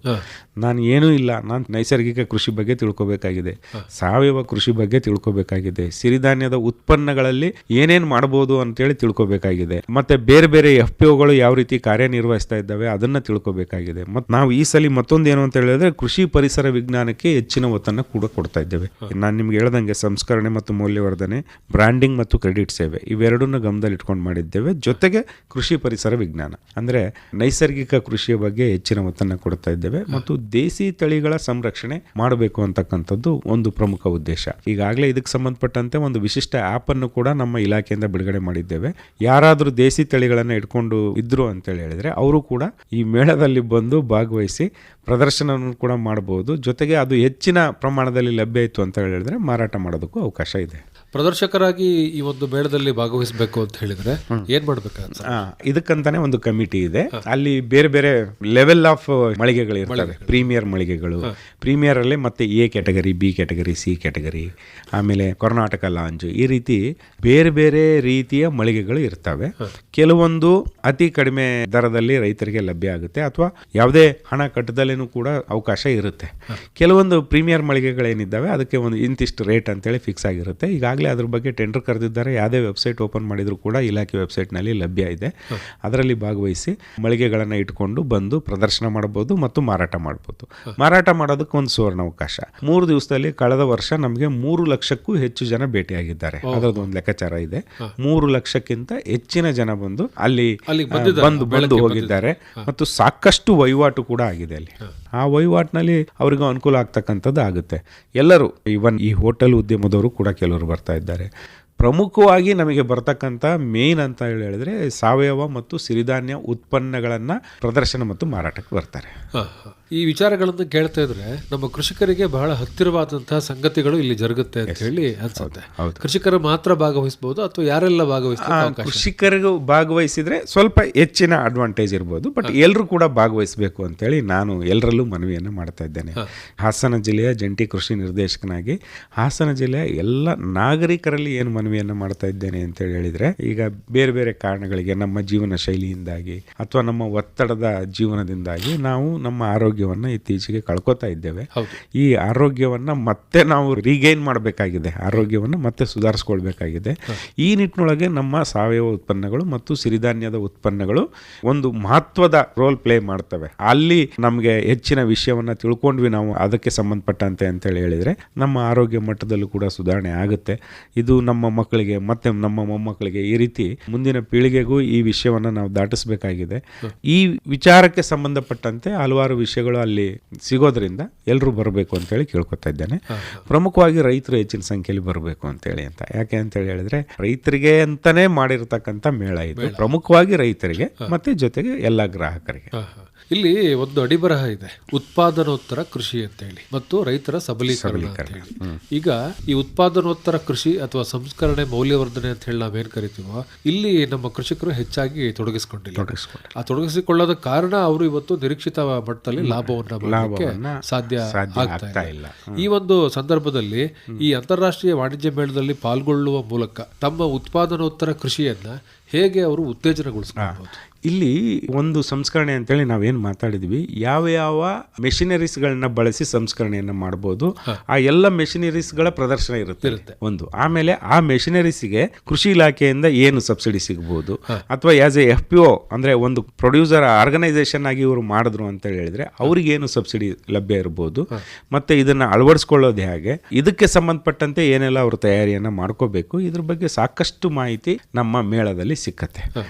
ನಾನು ಏನೂ ಇಲ್ಲ, ನಾನು ನೈಸರ್ಗಿಕ ಕೃಷಿ ಬಗ್ಗೆ ತಿಳ್ಕೊಬೇಕಾಗಿದೆ, ಸಾವಯವ ಕೃಷಿ ಬಗ್ಗೆ ತಿಳ್ಕೊಬೇಕಾಗಿದೆ, ಸಿರಿಧಾನ್ಯದ ಉತ್ಪನ್ನಗಳಲ್ಲಿ ಏನೇನು ಮಾಡಬಹುದು ಅಂತೇಳಿ ತಿಳ್ಕೊಬೇಕಾಗಿದೆ, ಮತ್ತೆ ಬೇರೆ ಬೇರೆ FPOಗಳು ಯಾವ ರೀತಿ ಕಾರ್ಯನಿರ್ವಹಿಸ್ತಾ ಇದ್ದಾವೆ ಅದನ್ನ ತಿಳ್ಕೊಬೇಕಾಗಿದೆ. ಮತ್ತು ನಾವು ಈ ಸಲ ಮತ್ತೊಂದೇನು ಅಂತ ಹೇಳಿದ್ರೆ ಕೃಷಿ ಪರಿಸರ ವಿಜ್ಞಾನಕ್ಕೆ ಹೆಚ್ಚಿನ ಒತ್ತನ್ನು ಕೂಡ ಕೊಡ್ತಾ ಇದ್ದೇವೆ. ನಾನು ನಿಮ್ಗೆ ಹೇಳ್ದಂಗೆ ಸಂಸ್ಕರಣೆ ಮತ್ತು ಮೌಲ್ಯವರ್ಧನೆ, ಬ್ರ್ಯಾಂಡಿಂಗ್ ಮತ್ತು ಕ್ರೆಡಿಟ್ ಸೇವೆ ಇವೆರಡನ್ನು ಗಮನದಲ್ಲಿ ಇಟ್ಕೊಂಡು ಮಾಡಿದ್ದೇವೆ. ಜೊತೆಗೆ ಕೃಷಿ ಪರಿಸರ ವಿಜ್ಞಾನ ಅಂದ್ರೆ ನೈಸರ್ಗಿಕ ಕೃಷಿಯ ಬಗ್ಗೆ ಹೆಚ್ಚಿನ ಒತ್ತನ್ನು ಕೊಡ್ತಾ ಇದ್ದೇವೆ ಮತ್ತು ದೇಸಿ ತಳಿಗಳ ಸಂರಕ್ಷಣೆ ಮಾಡಬೇಕು ಅಂತಕ್ಕಂಥದ್ದು ಒಂದು ಪ್ರಮುಖ ಉದ್ದೇಶ. ಈಗಾಗಲೇ ಇದಕ್ಕೆ ಸಂಬಂಧಪಟ್ಟಂತೆ ಒಂದು ವಿಶಿಷ್ಟ ಆ್ಯಪ್ ಅನ್ನು ಕೂಡ ನಮ್ಮ ಇಲಾಖೆಯಿಂದ ಬಿಡುಗಡೆ ಮಾಡಿದ್ದೇವೆ. ಯಾರಾದರೂ ದೇಸಿ ತಳಿಗಳನ್ನು ಇಟ್ಕೊಂಡು ಇದ್ರು ಅಂತ ಹೇಳಿದ್ರೆ ಅವರು ಕೂಡ ಈ ಮೇಳದಲ್ಲಿ ಬಂದು ಭಾಗವಹಿಸಿ ಪ್ರದರ್ಶನವನ್ನು ಕೂಡ ಮಾಡಬಹುದು. ಜೊತೆಗೆ ಅದು ಹೆಚ್ಚಿನ ಪ್ರಮಾಣದಲ್ಲಿ ಲಭ್ಯ ಇತ್ತು ಅಂತ ಹೇಳಿದ್ರೆ ಮಾರಾಟ ಮಾಡೋದಕ್ಕೂ ಅವಕಾಶ ಇದೆ. ಪ್ರದರ್ಶಕರಾಗಿ ಈ ಒಂದು ಮೇಳದಲ್ಲಿ ಭಾಗವಹಿಸಬೇಕು ಅಂತ ಹೇಳಿದ್ರೆ ಏನ್ ಮಾಡ್ಬೇಕಾಗುತ್ತೆ? ಇದಕ್ಕಂತಾನೆ ಒಂದು ಕಮಿಟಿ ಇದೆ. ಅಲ್ಲಿ ಬೇರೆ ಬೇರೆ ಲೆವೆಲ್ ಆಫ್ ಮಳಿಗೆಗಳು ಇರ್ತವೆ. ಪ್ರೀಮಿಯರ್ ಮಳಿಗೆಗಳು, ಪ್ರೀಮಿಯರ್ ಅಲ್ಲೇ ಮತ್ತೆ A category, B category, C category, ಆಮೇಲೆ ಕರ್ನಾಟಕ ಲಾಂಜ್, ಈ ರೀತಿ ಬೇರೆ ಬೇರೆ ರೀತಿಯ ಮಳಿಗೆಗಳು ಇರ್ತವೆ. ಕೆಲವೊಂದು ಅತಿ ಕಡಿಮೆ ದರದಲ್ಲಿ ರೈತರಿಗೆ ಲಭ್ಯ ಆಗುತ್ತೆ ಅಥವಾ ಯಾವುದೇ ಹಣ ಕಟ್ಟದಲ್ಲೇನೂ ಕೂಡ ಅವಕಾಶ ಇರುತ್ತೆ. ಕೆಲವೊಂದು ಪ್ರೀಮಿಯರ್ ಮಳಿಗೆಗಳೇನಿದ್ದಾವೆ ಅದಕ್ಕೆ ಒಂದು ಇಂತಿಷ್ಟು ರೇಟ್ ಅಂತೇಳಿ ಫಿಕ್ಸ್ ಆಗಿರುತ್ತೆ. ಈಗಾಗಲೇ ಅದ್ರ ಬಗ್ಗೆ ಟೆಂಡರ್ ಕರೆದಿದ್ದಾರೆ. ಯಾವುದೇ ವೆಬ್ಸೈಟ್ ಓಪನ್ ಮಾಡಿದ್ರು ಕೂಡ ಇಲಾಖೆ ವೆಬ್ಸೈಟ್ನಲ್ಲಿ ಲಭ್ಯ ಇದೆ. ಅದರಲ್ಲಿ ಭಾಗವಹಿಸಿ ಮಳಿಗೆಗಳನ್ನು ಇಟ್ಕೊಂಡು ಬಂದು ಪ್ರದರ್ಶನ ಮಾಡಬಹುದು ಮತ್ತು ಮಾರಾಟ ಮಾಡಬಹುದು. ಮಾರಾಟ ಮಾಡೋದಕ್ಕೆ ಒಂದು ಸುವರ್ಣ ಅವಕಾಶ. 3 ದಿವಸದಲ್ಲಿ ಕಳೆದ ವರ್ಷ ನಮಗೆ 3 ಲಕ್ಷಕ್ಕೂ ಹೆಚ್ಚು ಜನ ಭೇಟಿಯಾಗಿದ್ದಾರೆ. ಅದರದ್ದು ಒಂದು ಲೆಕ್ಕಾಚಾರ ಇದೆ. 3 ಲಕ್ಷಕ್ಕಿಂತ ಹೆಚ್ಚಿನ ಜನ ಬಂದು ಅಲ್ಲಿ ಬಂದು ಹೋಗಿದ್ದಾರೆ ಮತ್ತು ಸಾಕಷ್ಟು ವಹಿವಾಟು ಕೂಡ ಆಗಿದೆ ಅಲ್ಲಿ. ಆ ವಹಿವಾಟಿನಲ್ಲಿ ಅವರಿಗೂ ಅನುಕೂಲ ಆಗ್ತಕ್ಕಂಥದ್ದು ಆಗುತ್ತೆ. ಎಲ್ಲರೂ ಇವನ್ ಈ ಹೋಟೆಲ್ ಉದ್ಯಮದವರು ಕೂಡ ಕೆಲವರು ಬರ್ತಾ ಇದ್ದಾರೆ. ಪ್ರಮುಖವಾಗಿ ನಮಗೆ ಬರ್ತಕ್ಕಂಥ ಮೇನ್ ಅಂತ ಹೇಳಿದ್ರೆ ಸಾವಯವ ಮತ್ತು ಸಿರಿಧಾನ್ಯ ಉತ್ಪನ್ನಗಳನ್ನು ಪ್ರದರ್ಶನ ಮತ್ತು ಮಾರಾಟಕ್ಕೆ ಬರ್ತಾರೆ. ಈ ವಿಚಾರಗಳನ್ನು ಕೇಳ್ತಾ ಇದ್ರೆ ನಮ್ಮ ಕೃಷಿಕರಿಗೆ ಬಹಳ ಹತ್ತಿರವಾದಂತಹ ಸಂಗತಿಗಳು ಇಲ್ಲಿ ಜರುಗುತ್ತೆ ಅಂತ ಹೇಳಿ ಅನ್ಸುತ್ತೆ. ಕೃಷಿಕರು ಮಾತ್ರ ಭಾಗವಹಿಸಬಹುದು ಅಥವಾ ಯಾರೆಲ್ಲ ಭಾಗವಹಿಸ್ತಾರೆ? ಕೃಷಿಕರಿಗೂ ಭಾಗವಹಿಸಿದ್ರೆ ಸ್ವಲ್ಪ ಹೆಚ್ಚಿನ ಅಡ್ವಾಂಟೇಜ್ ಇರ್ಬೋದು. ಬಟ್ ಎಲ್ಲರೂ ಕೂಡ ಭಾಗವಹಿಸಬೇಕು ಅಂತೇಳಿ ನಾನು ಎಲ್ಲರಲ್ಲೂ ಮನವಿಯನ್ನು ಮಾಡ್ತಾ ಇದ್ದೇನೆ. ಹಾಸನ ಜಿಲ್ಲೆಯ ಜಂಟಿ ಕೃಷಿ ನಿರ್ದೇಶಕನಾಗಿ ಹಾಸನ ಜಿಲ್ಲೆಯ ಎಲ್ಲ ನಾಗರಿಕರಲ್ಲಿ ಏನು ಮನವಿ ಮನವಿಯನ್ನು ಮಾಡ್ತಾ ಇದ್ದೇನೆ ಅಂತ ಹೇಳಿದ್ರೆ, ಈಗ ಬೇರೆ ಬೇರೆ ಕಾರಣಗಳಿಗೆ ನಮ್ಮ ಜೀವನ ಶೈಲಿಯಿಂದಾಗಿ ಅಥವಾ ನಮ್ಮ ಒತ್ತಡದ ಜೀವನದಿಂದಾಗಿ ನಾವು ನಮ್ಮ ಆರೋಗ್ಯವನ್ನ ಇತ್ತೀಚೆಗೆ ಕಳ್ಕೊತಾ ಇದ್ದೇವೆ. ಈ ಆರೋಗ್ಯವನ್ನ ಮತ್ತೆ ನಾವು ರೀಗೈನ್ ಮಾಡಬೇಕಾಗಿದೆ, ಆರೋಗ್ಯವನ್ನ ಮತ್ತೆ ಸುಧಾರಿಸ್ಕೊಳ್ಬೇಕಾಗಿದೆ. ಈ ನಿಟ್ಟಿನೊಳಗೆ ನಮ್ಮ ಸಾವಯವ ಉತ್ಪನ್ನಗಳು ಮತ್ತು ಸಿರಿಧಾನ್ಯದ ಉತ್ಪನ್ನಗಳು ಒಂದು ಮಹತ್ವದ ರೋಲ್ ಪ್ಲೇ ಮಾಡ್ತವೆ. ಅಲ್ಲಿ ನಮಗೆ ಹೆಚ್ಚಿನ ವಿಷಯವನ್ನ ತಿಳ್ಕೊಂಡ್ವಿ ನಾವು ಅದಕ್ಕೆ ಸಂಬಂಧಪಟ್ಟಂತೆ ಅಂತೇಳಿ ಹೇಳಿದ್ರೆ ನಮ್ಮ ಆರೋಗ್ಯ ಮಟ್ಟದಲ್ಲೂ ಕೂಡ ಸುಧಾರಣೆ ಆಗುತ್ತೆ. ಇದು ನಮ್ಮ ಮಕ್ಕಳಿಗೆ ಮತ್ತೆ ನಮ್ಮ ಮೊಮ್ಮಕ್ಕಳಿಗೆ ಈ ರೀತಿ ಮುಂದಿನ ಪೀಳಿಗೆಗೂ ಈ ವಿಷಯವನ್ನು ನಾವು ದಾಟಿಸಬೇಕಾಗಿದೆ. ಈ ವಿಚಾರಕ್ಕೆ ಸಂಬಂಧಪಟ್ಟಂತೆ ಹಲವಾರು ವಿಷಯಗಳು ಅಲ್ಲಿ ಸಿಗೋದ್ರಿಂದ ಎಲ್ಲರೂ ಬರಬೇಕು ಅಂತೇಳಿ ಕೇಳ್ಕೊತಾ ಇದ್ದೇನೆ. ಪ್ರಮುಖವಾಗಿ ರೈತರು ಹೆಚ್ಚಿನ ಸಂಖ್ಯೆಯಲ್ಲಿ ಬರಬೇಕು ಅಂತೇಳಿ ಅಂತ. ಯಾಕೆ ಅಂತೇಳಿ ಹೇಳಿದ್ರೆ ರೈತರಿಗೆ ಅಂತಾನೆ ಮಾಡಿರ್ತಕ್ಕಂಥ ಮೇಳ ಇದು, ಪ್ರಮುಖವಾಗಿ ರೈತರಿಗೆ ಮತ್ತೆ ಜೊತೆಗೆ ಎಲ್ಲ ಗ್ರಾಹಕರಿಗೆ. ಇಲ್ಲಿ ಒಂದು ಅಡಿಬರಹ ಇದೆ, ಉತ್ಪಾದನೋತ್ತರ ಕೃಷಿ ಅಂತ ಹೇಳಿ ಮತ್ತು ರೈತರ ಸಬಲೀಕರಣ ಅಂತ ಹೇಳಿ. ಈಗ ಈ ಉತ್ಪಾದನೋತ್ತರ ಕೃಷಿ ಅಥವಾ ಸಂಸ್ಕರಣೆ ಮೌಲ್ಯವರ್ಧನೆ ಅಂತ ಹೇಳಿ ನಾವೇನ್ ಕರಿತೀವೋ, ಇಲ್ಲಿ ನಮ್ಮ ಕೃಷಿಕರು ಹೆಚ್ಚಾಗಿ ತೊಡಗಿಸಿಕೊಂಡಿಲ್ಲ. ಆ ತೊಡಗಿಸಿಕೊಳ್ಳೋದ ಕಾರಣ ಅವರು ಇವತ್ತು ನಿರೀಕ್ಷಿತ ಮಟ್ಟದಲ್ಲಿ ಲಾಭವನ್ನ ಸಾಧ್ಯ ಆಗ್ತಾ ಇಲ್ಲ. ಈ ಒಂದು ಸಂದರ್ಭದಲ್ಲಿ ಈ ಅಂತಾರಾಷ್ಟ್ರೀಯ ವಾಣಿಜ್ಯ ಮೇಳದಲ್ಲಿ ಪಾಲ್ಗೊಳ್ಳುವ ಮೂಲಕ ತಮ್ಮ ಉತ್ಪಾದನೋತ್ತರ ಕೃಷಿಯನ್ನ ಹೇಗೆ ಅವರು ಉತ್ತೇಜನಗೊಳಿಸಬಹುದು? ಇಲ್ಲಿ ಒಂದು ಸಂಸ್ಕರಣೆ ಅಂತೇಳಿ ನಾವೇನು ಮಾತಾಡಿದ್ವಿ, ಯಾವ ಯಾವ ಮೆಷಿನರೀಸ್ಗಳನ್ನ ಬಳಸಿ ಸಂಸ್ಕರಣೆಯನ್ನು ಮಾಡ್ಬೋದು, ಆ ಎಲ್ಲ ಮೆಷಿನರೀಸ್ಗಳ ಪ್ರದರ್ಶನ ಇರುತ್ತೆ ಒಂದು. ಆಮೇಲೆ ಆ ಮೆಷಿನರೀಸ್ಗೆ ಕೃಷಿ ಇಲಾಖೆಯಿಂದ ಏನು ಸಬ್ಸಿಡಿ ಸಿಗ್ಬೋದು, ಅಥವಾ ಆಸ್ ಎ FPO ಅಂದ್ರೆ ಒಂದು ಪ್ರೊಡ್ಯೂಸರ್ ಆರ್ಗನೈಸೇಷನ್ ಆಗಿ ಇವರು ಮಾಡಿದ್ರು ಅಂತ ಹೇಳಿದ್ರೆ ಅವ್ರಿಗೇನು ಸಬ್ಸಿಡಿ ಲಭ್ಯ ಇರ್ಬೋದು, ಮತ್ತೆ ಇದನ್ನ ಅಳವಡಿಸ್ಕೊಳ್ಳೋದು ಹೇಗೆ, ಇದಕ್ಕೆ ಸಂಬಂಧಪಟ್ಟಂತೆ ಏನೆಲ್ಲ ಅವರು ತಯಾರಿಯನ್ನ ಮಾಡ್ಕೋಬೇಕು, ಇದ್ರ ಬಗ್ಗೆ ಸಾಕಷ್ಟು ಮಾಹಿತಿ ನಮ್ಮ ಮೇಳದಲ್ಲಿ ಸಿಕ್ಕತ್ತೆ.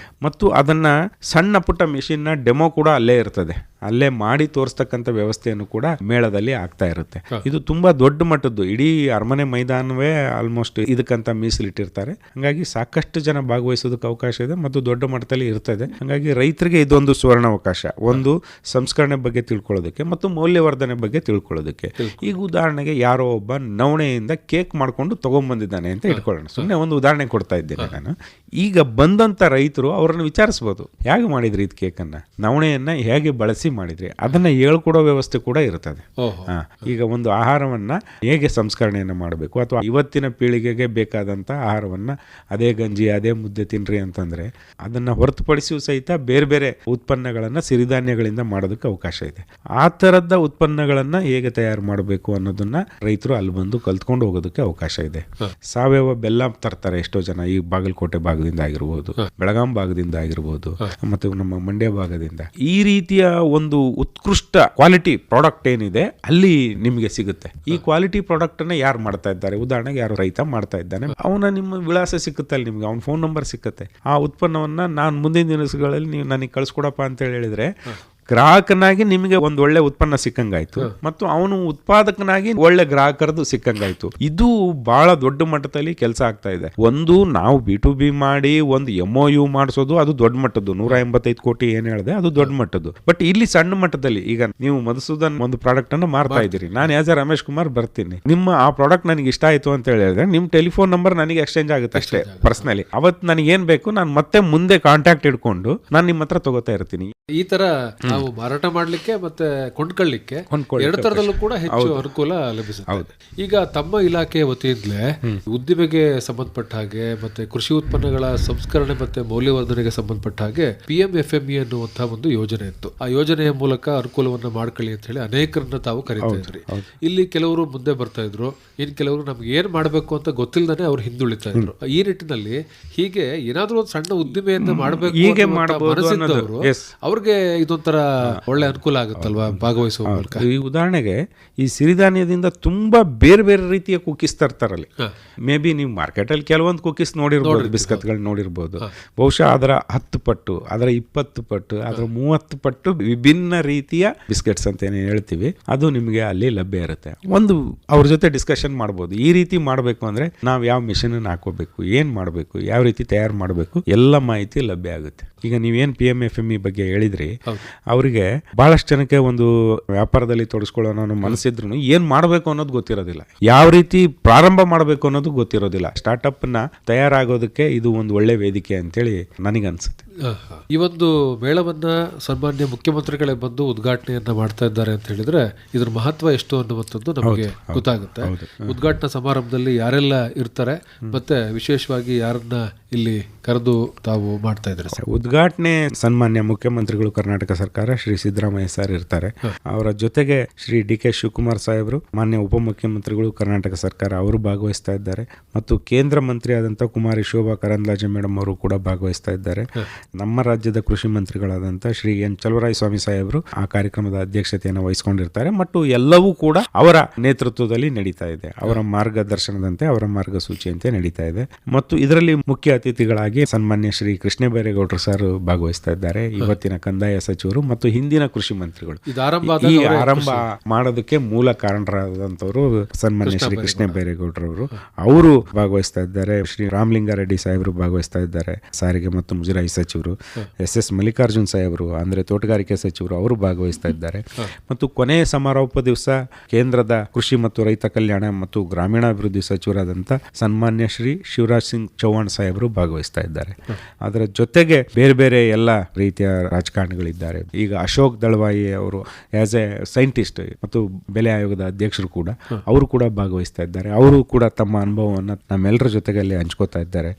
ಮತ್ತು ಅದನ್ನ ಸಣ್ಣ ಪುಟ್ಟ ಮಿಷಿನ್ನ ಡೆಮೋ ಕೂಡ ಅಲ್ಲೇ ಇರ್ತದೆ, ಅಲ್ಲೇ ಮಾಡಿ ತೋರಿಸ್ತಕ್ಕಂಥ ವ್ಯವಸ್ಥೆಯನ್ನು ಕೂಡ ಮೇಳದಲ್ಲಿ ಆಗ್ತಾ ಇರುತ್ತೆ. ಇದು ತುಂಬಾ ದೊಡ್ಡ ಮಟ್ಟದ್ದು, ಇಡೀ ಅರಮನೆ ಮೈದಾನವೇ ಆಲ್ಮೋಸ್ಟ್ ಇದಕ್ಕಂತ ಮೀಸಲಿಟ್ಟಿರ್ತಾರೆ. ಹಾಗಾಗಿ ಸಾಕಷ್ಟು ಜನ ಭಾಗವಹಿಸೋದಕ್ಕೆ ಅವಕಾಶ ಇದೆ ಮತ್ತು ದೊಡ್ಡ ಮಟ್ಟದಲ್ಲಿ ಇರ್ತದೆ. ಹಾಗಾಗಿ ರೈತರಿಗೆ ಇದೊಂದು ಸುವರ್ಣಾವಕಾಶ, ಒಂದು ಸಂಸ್ಕರಣೆ ಬಗ್ಗೆ ತಿಳ್ಕೊಳ್ಳೋದಕ್ಕೆ ಮತ್ತು ಮೌಲ್ಯವರ್ಧನೆ ಬಗ್ಗೆ ತಿಳ್ಕೊಳ್ಳೋದಕ್ಕೆ. ಈಗ ಉದಾಹರಣೆಗೆ ಯಾರೋ ಒಬ್ಬ ನವಣೆಯಿಂದ ಕೇಕ್ ಮಾಡ್ಕೊಂಡು ತಗೊಂಡ್ಬಂದಿದ್ದಾನೆ ಅಂತ ಇಟ್ಕೊಳ್ಳೋಣ, ಸುಮ್ಮನೆ ಒಂದು ಉದಾಹರಣೆ ಕೊಡ್ತಾ ಇದ್ದೇನೆ ನಾನು. ಈಗ ಬಂದಂತ ರೈತರು ಅವರನ್ನು ವಿಚಾರಿಸಬಹುದು, ಹೇಗೆ ಮಾಡಿದ್ರಿ ಇದು ಕೇಕನ್ನ, ನವಣೆಯನ್ನ ಹೇಗೆ ಬಳಸಿ ಮಾಡಿದ್ರಿ, ಅದನ್ನ ಹೇಳ್ಕೊಡೋ ವ್ಯವಸ್ಥೆ ಕೂಡ ಇರ್ತದೆ. ಈಗ ಒಂದು ಆಹಾರವನ್ನ ಹೇಗೆ ಸಂಸ್ಕರಣೆಯನ್ನ ಮಾಡಬೇಕು, ಅಥವಾ ಇವತ್ತಿನ ಪೀಳಿಗೆಗೆ ಬೇಕಾದಂತ ಆಹಾರವನ್ನ ಅದೇ ಗಂಜಿ ಅದೇ ಮುದ್ದೆ ತಿನ್ರಿ ಅಂತಂದ್ರೆ ಅದನ್ನ ಹೊರತುಪಡಿಸಿಯೂ ಸಹಿತ ಬೇರೆ ಬೇರೆ ಉತ್ಪನ್ನಗಳನ್ನ ಸಿರಿಧಾನ್ಯಗಳಿಂದ ಮಾಡೋದಕ್ಕೆ ಅವಕಾಶ ಇದೆ. ಆ ತರದ ಉತ್ಪನ್ನಗಳನ್ನ ಹೇಗೆ ತಯಾರು ಮಾಡಬೇಕು ಅನ್ನೋದನ್ನ ರೈತರು ಅಲ್ಲಿ ಬಂದು ಕಲ್ತ್ಕೊಂಡು ಹೋಗೋದಕ್ಕೆ ಅವಕಾಶ ಇದೆ. ಸಾವಯವ ಬೆಲ್ಲ ತರ್ತಾರೆ ಎಷ್ಟೋ ಜನ, ಈ ಬಾಗಲಕೋಟೆ ಭಾಗದಿಂದ ಆಗಿರ್ಬೋದು, ಬೆಳಗಾಂ ಭಾಗದಿಂದ ಆಗಿರ್ಬೋದು, ಮತ್ತೆ ನಮ್ಮ ಮಂಡ್ಯ ಭಾಗದಿಂದ. ಈ ರೀತಿಯ ಒಂದು ಉತ್ಕೃಷ್ಟ ಕ್ವಾಲಿಟಿ ಪ್ರಾಡಕ್ಟ್ ಏನಿದೆ ಅಲ್ಲಿ ನಿಮಗೆ ಸಿಗುತ್ತೆ. ಈ ಕ್ವಾಲಿಟಿ ಪ್ರಾಡಕ್ಟ್ ಅನ್ನ ಯಾರು ಮಾಡ್ತಾ ಇದ್ದಾರೆ, ಉದಾಹರಣೆಗೆ ಯಾರು ರೈತ ಮಾಡ್ತಾ ಇದ್ದಾನೆ, ಅವನ ನಿಮ್ಮ ವಿಳಾಸ ಸಿಕ್ಕುತ್ತೆ ಅಲ್ಲಿ, ನಿಮ್ಗೆ ಅವನ ಫೋನ್ ನಂಬರ್ ಸಿಕ್ಕತ್ತೆ. ಆ ಉತ್ಪನ್ನವನ್ನ ನಾನು ಮುಂದಿನ ದಿನಗಳಲ್ಲಿ ನೀವು ನನಗೆ ಕಳಿಸ್ಕೊಡಪ್ಪ ಅಂತ ಹೇಳಿದ್ರೆ ಗ್ರಾಹಕನಾಗಿ ನಿಮಗೆ ಒಂದು ಒಳ್ಳೆ ಉತ್ಪನ್ನ ಸಿಕ್ಕಂಗಾಯ್ತು ಮತ್ತು ಅವನು ಉತ್ಪಾದಕನಾಗಿ ಒಳ್ಳೆ ಗ್ರಾಹಕರದು ಸಿಕ್ಕಂಗಾಯ್ತು. ಇದು ಬಹಳ ದೊಡ್ಡ ಮಟ್ಟದಲ್ಲಿ ಕೆಲಸ ಆಗ್ತಾ ಇದೆ. ಒಂದು ನಾವು B2B ಮಾಡಿ ಒಂದು MOU ಮಾಡಿಸೋದು ಅದು ದೊಡ್ಡ ಮಟ್ಟದ್ದು, 185 ಕೋಟಿ ಏನ್ ಹೇಳಿದೆ ಅದು ದೊಡ್ಡ ಮಟ್ಟದ್ದು. ಬಟ್ ಇಲ್ಲಿ ಸಣ್ಣ ಮಟ್ಟದಲ್ಲಿ ಈಗ ನೀವು ಮಧುಸೂದನ್ ಒಂದು ಪ್ರಾಡಕ್ಟ್ ಅನ್ನು ಮಾರ್ತಾ ಇದ್ದೀರಿ, ನಾನು ಆಸ್ ಎ ರಮೇಶ್ ಕುಮಾರ್ ಬರ್ತೀನಿ, ನಿಮ್ಮ ಆ ಪ್ರಾಡಕ್ಟ್ ನನಗೆ ಇಷ್ಟ ಆಯ್ತು ಅಂತ ಹೇಳಿದ್ರೆ ನಿಮ್ ಟೆಲಿಫೋನ್ ನಂಬರ್ ನನಗೆ ಎಕ್ಸ್ಚೇಂಜ್ ಆಗುತ್ತೆ ಅಷ್ಟೇ ಪರ್ಸನಲಿ. ಅವತ್ತು ನನಗೆ ಏನ್ ಬೇಕು ನಾನು ಮತ್ತೆ ಮುಂದೆ ಕಾಂಟ್ಯಾಕ್ಟ್ ಇಟ್ಕೊಂಡು ನಾನು ನಿಮ್ಮ ಹತ್ರ ತಗೋತಾ ಇರ್ತೀನಿ. ಈ ತರ ನಾವು ಮಾರಾಟ ಮಾಡ್ಲಿಕ್ಕೆ ಮತ್ತೆ ಕೊಂಡ್ಕೊಳ್ಳಿಕ್ಕೆ ಎರಡು ತರದಲ್ಲೂ ಕೂಡ ಹೆಚ್ಚು ಅನುಕೂಲ ಲಭಿಸುತ್ತೆ. ಈಗ ತಮ್ಮ ಇಲಾಖೆಯ ವತಿಯಿಂದಲೇ ಉದ್ದಿಮೆಗೆ ಸಂಬಂಧಪಟ್ಟ ಹಾಗೆ ಮತ್ತೆ ಕೃಷಿ ಉತ್ಪನ್ನಗಳ ಸಂಸ್ಕರಣೆ ಮತ್ತೆ ಮೌಲ್ಯವರ್ಧನೆಗೆ ಸಂಬಂಧಪಟ್ಟ ಹಾಗೆ PMFME ಅನ್ನುವಂತಹ ಒಂದು ಯೋಜನೆ ಇತ್ತು. ಆ ಯೋಜನೆಯ ಮೂಲಕ ಅನುಕೂಲವನ್ನ ಮಾಡ್ಕೊಳ್ಳಿ ಅಂತ ಹೇಳಿ ಅನೇಕರನ್ನ ತಾವು ಕರೀತಾ ಇದ್ರಿ. ಇಲ್ಲಿ ಕೆಲವರು ಮುಂದೆ ಬರ್ತಾ ಇದ್ರು, ಇನ್ ಕೆಲವರು ನಮ್ಗೆ ಏನ್ ಮಾಡ್ಬೇಕು ಅಂತ ಗೊತ್ತಿಲ್ಲದೇ ಅವ್ರು ಹಿಂದುಳಿತಾ ಇದ್ರು. ಈ ನಿಟ್ಟಿನಲ್ಲಿ ಹೀಗೆ ಏನಾದ್ರೂ ಒಂದು ಸಣ್ಣ ಉದ್ದಿಮೆಯನ್ನ ಮಾಡಬೇಕು ಮನಸ್ಸಿದ್ದವರು ಅವ್ರಿಗೆ ಇದೊಂಥರ ಒಳ್ಳೆ ಅನುಕೂಲ ಆಗುತ್ತಲ್ವಾ ಭಾಗವಹಿಸುವ ಮೂಲಕ. ಈ ಉದಾಹರಣೆಗೆ ಈ ಸಿರಿಧಾನ್ಯದಿಂದ ತುಂಬಾ ಬೇರೆ ಬೇರೆ ರೀತಿಯ ಕುಕೀಸ್ ತರ್ತಾರಲ್ಲಿ. ಮೇ ಬಿ ನೀವು ಮಾರ್ಕೆಟ್ ಅಲ್ಲಿ ಕೆಲವೊಂದು ಕುಕೀಸ್ ನೋಡಿರ್ಬೋದು, ಬಿಸ್ಕತ್ಗಳು ನೋಡಿರ್ಬೋದು. ಬಹುಶಃ ಅದರ 10 ಪಟ್ಟು, ಅದರ 20 ಪಟ್ಟು, ಅದರ 30 ಪಟ್ಟು ವಿಭಿನ್ನ ರೀತಿಯ ಬಿಸ್ಕೆಟ್ಸ್ ಅಂತ ಏನೇನು ಹೇಳ್ತೀವಿ ಅದು ನಿಮಗೆ ಅಲ್ಲಿ ಲಭ್ಯ ಇರುತ್ತೆ. ಒಂದು ಅವ್ರ ಜೊತೆ ಡಿಸ್ಕಷನ್ ಮಾಡ್ಬೋದು. ಈ ರೀತಿ ಮಾಡಬೇಕು ಅಂದ್ರೆ ನಾವು ಯಾವ ಮಿಷನ್ ಹಾಕೋಬೇಕು, ಏನ್ ಮಾಡಬೇಕು, ಯಾವ ರೀತಿ ತಯಾರು ಮಾಡಬೇಕು, ಎಲ್ಲ ಮಾಹಿತಿ ಲಭ್ಯ ಆಗುತ್ತೆ. ಈಗ ನೀವೇನ್ PMFME ಬಗ್ಗೆ ಹೇಳಿದ್ರಿ, ಅವರಿಗೆ ಬಹಳಷ್ಟು ಜನಕ್ಕೆ ಒಂದು ವ್ಯಾಪಾರದಲ್ಲಿ ತೊಡಗಿಸ್ಕೊಳ್ಳೋ ಮನಸ್ಸಿದ್ರು ಏನ್ ಮಾಡಬೇಕು ಅನ್ನೋದು ಗೊತ್ತಿರೋದಿಲ್ಲ, ಯಾವ ರೀತಿ ಪ್ರಾರಂಭ ಮಾಡಬೇಕು ಅನ್ನೋದು ಗೊತ್ತಿರೋದಿಲ್ಲ. ಸ್ಟಾರ್ಟ್ಅಪ್ ನ ತಯಾರಾಗೋದಕ್ಕೆ ಇದು ಒಂದು ಒಳ್ಳೆ ವೇದಿಕೆ ಅಂತೇಳಿ ನನಗನ್ಸುತ್ತೆ. ಈ ಒಂದು ಮೇಳವನ್ನ ಸನ್ಮಾನ್ಯ ಮುಖ್ಯಮಂತ್ರಿಗಳೇ ಬಂದು ಉದ್ಘಾಟನೆಯನ್ನ ಮಾಡ್ತಾ ಇದ್ದಾರೆ ಅಂತ ಹೇಳಿದ್ರೆ ಇದ್ರ ಮಹತ್ವ ಎಷ್ಟು ಅನ್ನುವಂಥದ್ದು ನಮಗೆ ಗೊತ್ತಾಗುತ್ತೆ. ಉದ್ಘಾಟನಾ ಸಮಾರಂಭದಲ್ಲಿ ಯಾರೆಲ್ಲ ಇರ್ತಾರೆ ಮತ್ತೆ ವಿಶೇಷವಾಗಿ ಯಾರನ್ನ ಇಲ್ಲಿ ಕರೆದು ತಾವು ಮಾಡ್ತಾ ಇದ್ದಾರೆ? ಉದ್ಘಾಟನೆ ಸನ್ಮಾನ್ಯ ಮುಖ್ಯಮಂತ್ರಿಗಳು ಕರ್ನಾಟಕ ಸರ್ಕಾರ ಶ್ರೀ ಸಿದ್ದರಾಮಯ್ಯ ಸರ್ ಇರ್ತಾರೆ. ಅವರ ಜೊತೆಗೆ ಶ್ರೀ ಡಿ.ಕೆ. ಶಿವಕುಮಾರ್ ಸಾಹೇಬರು, ಮಾನ್ಯ ಉಪಮುಖ್ಯಮಂತ್ರಿಗಳು ಕರ್ನಾಟಕ ಸರ್ಕಾರ ಅವರು ಭಾಗವಹಿಸ್ತಾ ಇದ್ದಾರೆ. ಮತ್ತು ಕೇಂದ್ರ ಮಂತ್ರಿ ಆದಂಥ ಕುಮಾರಿ ಶೋಭಾ ಕರಂದ್ಲಾಜೆ ಮೇಡಮ್ ಅವರು ಕೂಡ ಭಾಗವಹಿಸ್ತಾ ಇದ್ದಾರೆ. ನಮ್ಮ ರಾಜ್ಯದ ಕೃಷಿ ಮಂತ್ರಿಗಳಾದಂಥ ಶ್ರೀ ಎನ್ ಚಲುವರಾಯಸ್ವಾಮಿ ಸಾಹೇಬರು ಆ ಕಾರ್ಯಕ್ರಮದ ಅಧ್ಯಕ್ಷತೆಯನ್ನು ವಹಿಸಿಕೊಂಡಿರ್ತಾರೆ. ಮತ್ತು ಎಲ್ಲವೂ ಕೂಡ ಅವರ ನೇತೃತ್ವದಲ್ಲಿ ನಡೀತಾ ಇದೆ. ಅವರ ಮಾರ್ಗದರ್ಶನದಂತೆ, ಅವರ ಮಾರ್ಗಸೂಚಿಯಂತೆ ನಡೀತಾ ಇದೆ. ಮತ್ತು ಇದರಲ್ಲಿ ಮುಖ್ಯ ಅತಿಥಿಗಳಾಗಿ ಸನ್ಮಾನ್ಯ ಶ್ರೀ ಕೃಷ್ಣ ಬೈರೇಗೌಡರು ಸರ್ ಭಾಗವಹಿಸ್ತಾ ಇದ್ದಾರೆ. ಇವತ್ತಿನ ಕಂದಾಯ ಸಚಿವರು ಮತ್ತು ಹಿಂದಿನ ಕೃಷಿ ಮಂತ್ರಿಗಳು. ಈ ಆರಂಭ ಮಾಡೋದಕ್ಕೆ ಮೂಲ ಕಾರಣರಾದಂತವರು ಸನ್ಮಾನ್ಯ ಶ್ರೀ ಕೃಷ್ಣ ಬೈರೇಗೌಡರವರು, ಅವರು ಭಾಗವಹಿಸ್ತಾ ಇದ್ದಾರೆ. ಶ್ರೀ ರಾಮಲಿಂಗಾರೆಡ್ಡಿ ಸಾಹೇಬರು ಭಾಗವಹಿಸ್ತಾ ಇದ್ದಾರೆ, ಸಾರಿಗೆ ಮತ್ತು ಮುಜರಾಯಿ ಸಚಿವರು. ಎಸ್ ಮಲ್ಲಿಕಾರ್ಜುನ್ ಸಾಹೇಬರು ಅಂದ್ರೆ ತೋಟಗಾರಿಕೆ ಸಚಿವರು, ಅವರು ಭಾಗವಹಿಸ್ತಾ ಇದ್ದಾರೆ. ಮತ್ತು ಕೊನೆಯ ಸಮಾರೋಪ ದಿವಸ ಕೇಂದ್ರದ ಕೃಷಿ ಮತ್ತು ರೈತ ಕಲ್ಯಾಣ ಮತ್ತು ಗ್ರಾಮೀಣಾಭಿವೃದ್ಧಿ ಸಚಿವರಾದಂಥ ಸನ್ಮಾನ್ಯ ಶ್ರೀ ಶಿವರಾಜ್ ಸಿಂಗ್ ಚೌಹಾಣ್ ಸಾಹೇಬರು ಭಾಗವಹಿಸ್ತಾ ಇದ್ದಾರೆ. ಅದರ ಜೊತೆಗೆ ಬೇರೆ ಬೇರೆ ಎಲ್ಲ ರೀತಿಯ ರಾಜಕಾರಣಿಗಳಿದ್ದಾರೆ. ಈಗ ಅಶೋಕ್ ದಳವಾಯಿ ಅವರು ಆಸ್ ಎ ಸೈಂಟಿಸ್ಟ್ ಮತ್ತು ಬೆಲೆ ಆಯೋಗದ ಅಧ್ಯಕ್ಷರು ಕೂಡ, ಅವರು ಕೂಡ ಭಾಗವಹಿಸ್ತಾ ಇದ್ದಾರೆ. ಅವರು ಕೂಡ ತಮ್ಮ ಅನುಭವವನ್ನು ನಮ್ಮೆಲ್ಲರ ಜೊತೆಗಲ್ಲಿ ಹಂಚ್ಕೋತಾ ಇದ್ದಾರೆ.